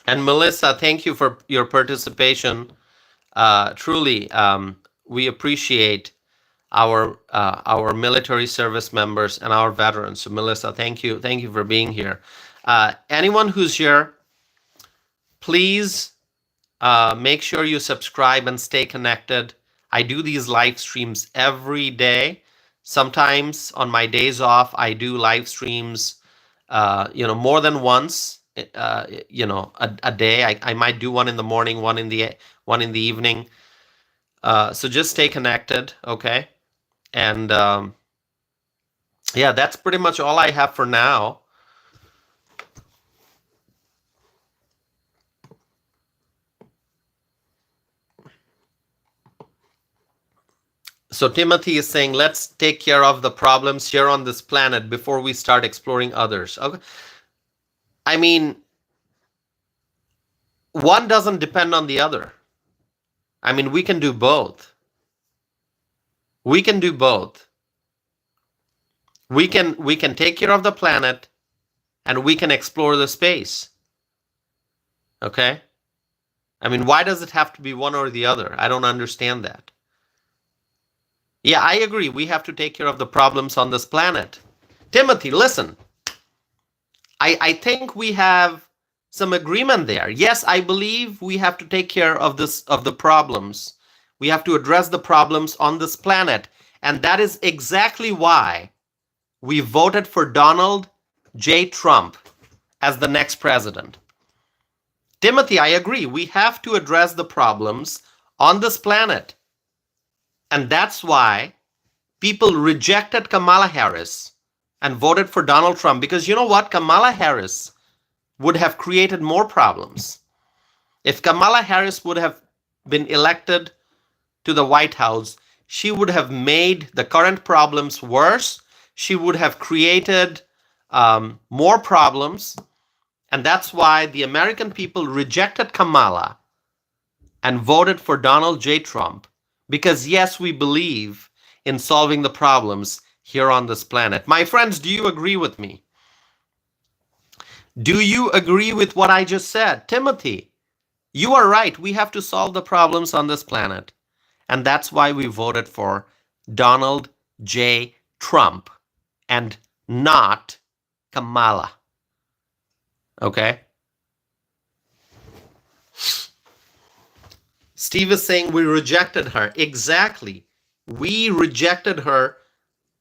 And Melissa, thank you for your participation. Truly, we appreciate our military service members and our veterans. So Melissa, thank you for being here. Anyone who's here, please make sure you subscribe and stay connected. I do these live streams every day. Sometimes on my days off, I do live streams, more than once. A day. I might do one in the morning, one in the evening. So just stay connected, okay? And yeah, that's pretty much all I have for now. So Timothy is saying, let's take care of the problems here on this planet before we start exploring others. Okay. I mean, one doesn't depend on the other. I mean, we can do both. We can do both. We can take care of the planet and we can explore the space. Okay? I mean, why does it have to be one or the other? I don't understand that. Yeah, I agree. We have to take care of the problems on this planet. Timothy, listen. I think we have some agreement there. Yes, I believe we have to take care of the problems. We have to address the problems on this planet. And that is exactly why we voted for Donald J. Trump as the next president. Timothy, I agree. We have to address the problems on this planet. And that's why people rejected Kamala Harris and voted for Donald Trump. Because you know what? Kamala Harris would have created more problems. If Kamala Harris would have been elected to the White House, she would have made the current problems worse. She would have created more problems. And that's why the American people rejected Kamala and voted for Donald J. Trump. Because yes, we believe in solving the problems here on this planet. My friends, do you agree with me? Do you agree with what I just said? Timothy, you are right. We have to solve the problems on this planet. And that's why we voted for Donald J. Trump and not Kamala. Okay? Steve is saying we rejected her. Exactly. We rejected her.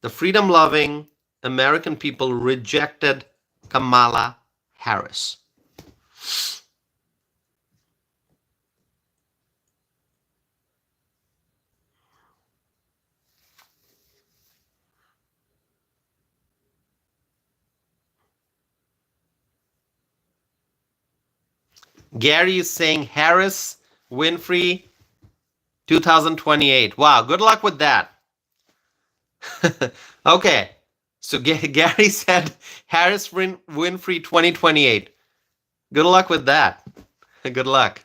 The freedom-loving American people rejected Kamala Harris. Gary is saying Harris, Winfrey, 2028. Wow, good luck with that. Okay, So Gary said Harris Winfrey 2028. Good luck with that. Good luck.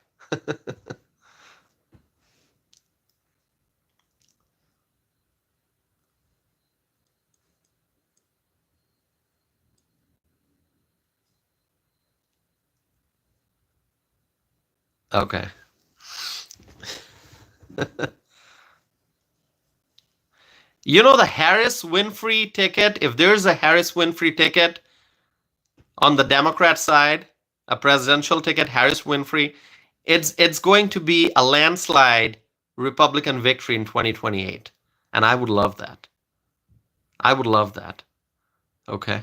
Okay. You know the Harris Winfrey ticket? If there's a Harris Winfrey ticket on the Democrat side, a presidential ticket, Harris Winfrey, it's going to be a landslide Republican victory in 2028. And I would love that. I would love that. Okay.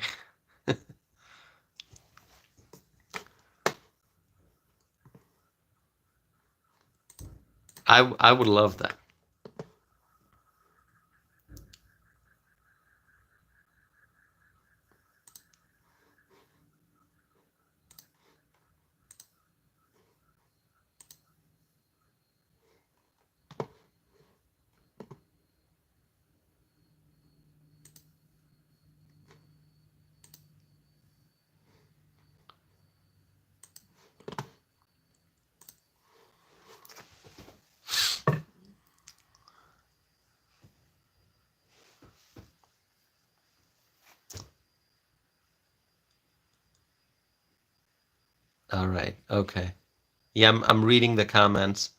I would love that. All right. Okay. Yeah, I'm reading the comments.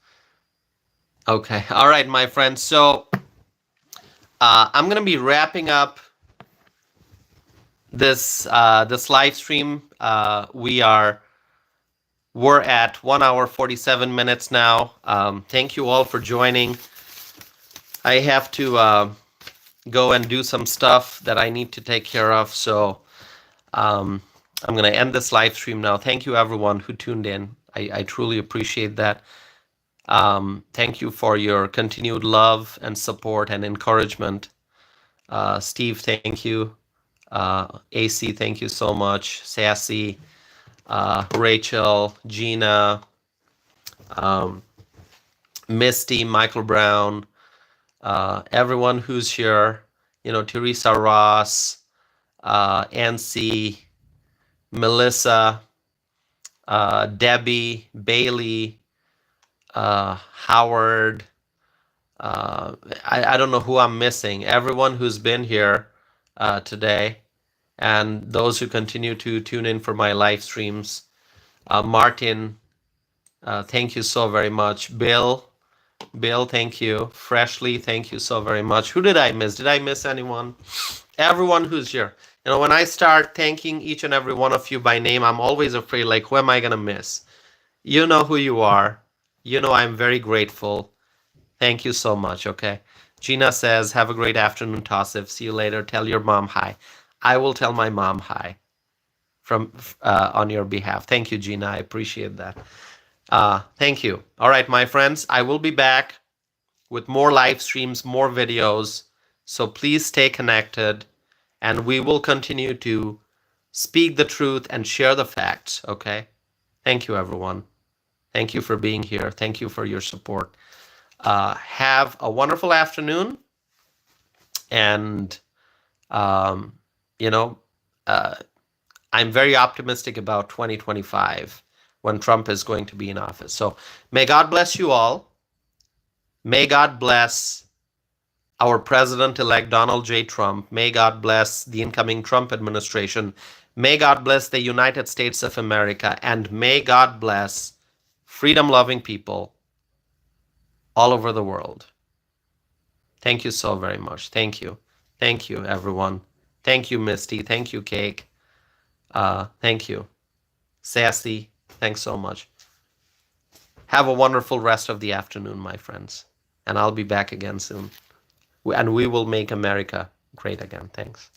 Okay. All right, my friends. So I'm going to be wrapping up this live stream. We're at 1 hour 47 minutes now. Thank you all for joining. I have to go and do some stuff that I need to take care of. So I'm going to end this live stream now. Thank you, everyone who tuned in. I truly appreciate that. Thank you for your continued love and support and encouragement. Steve, thank you. AC, thank you so much. Sassy, Rachel, Gina, Misty, Michael Brown, everyone who's here, Teresa Ross, Nancy, Melissa, Debbie, Bailey, Howard. I don't know who I'm missing. Everyone who's been here today, and those who continue to tune in for my live streams. Martin, thank you so very much. Bill, thank you. Freshly, thank you so very much. Who did I miss? Did I miss anyone? Everyone who's here. When I start thanking each and every one of you by name, I'm always afraid, like, who am I going to miss? You know who you are. I'm very grateful. Thank you so much, okay? Gina says, have a great afternoon, Tassif. See you later. Tell your mom hi. I will tell my mom hi from on your behalf. Thank you, Gina. I appreciate that. Thank you. All right, my friends, I will be back with more live streams, more videos. So please stay connected, and we will continue to speak the truth and share the facts, okay? Thank you, everyone. Thank you for being here. Thank you for your support. Have a wonderful afternoon. And, I'm very optimistic about 2025 when Trump is going to be in office. So may God bless you all. May God bless our President-elect Donald J. Trump. May God bless the incoming Trump administration. May God bless the United States of America. And may God bless freedom-loving people all over the world. Thank you so very much. Thank you. Thank you, everyone. Thank you, Misty. Thank you, Cake. Thank you. Sassy, thanks so much. Have a wonderful rest of the afternoon, my friends. And I'll be back again soon. And we will make America great again. Thanks.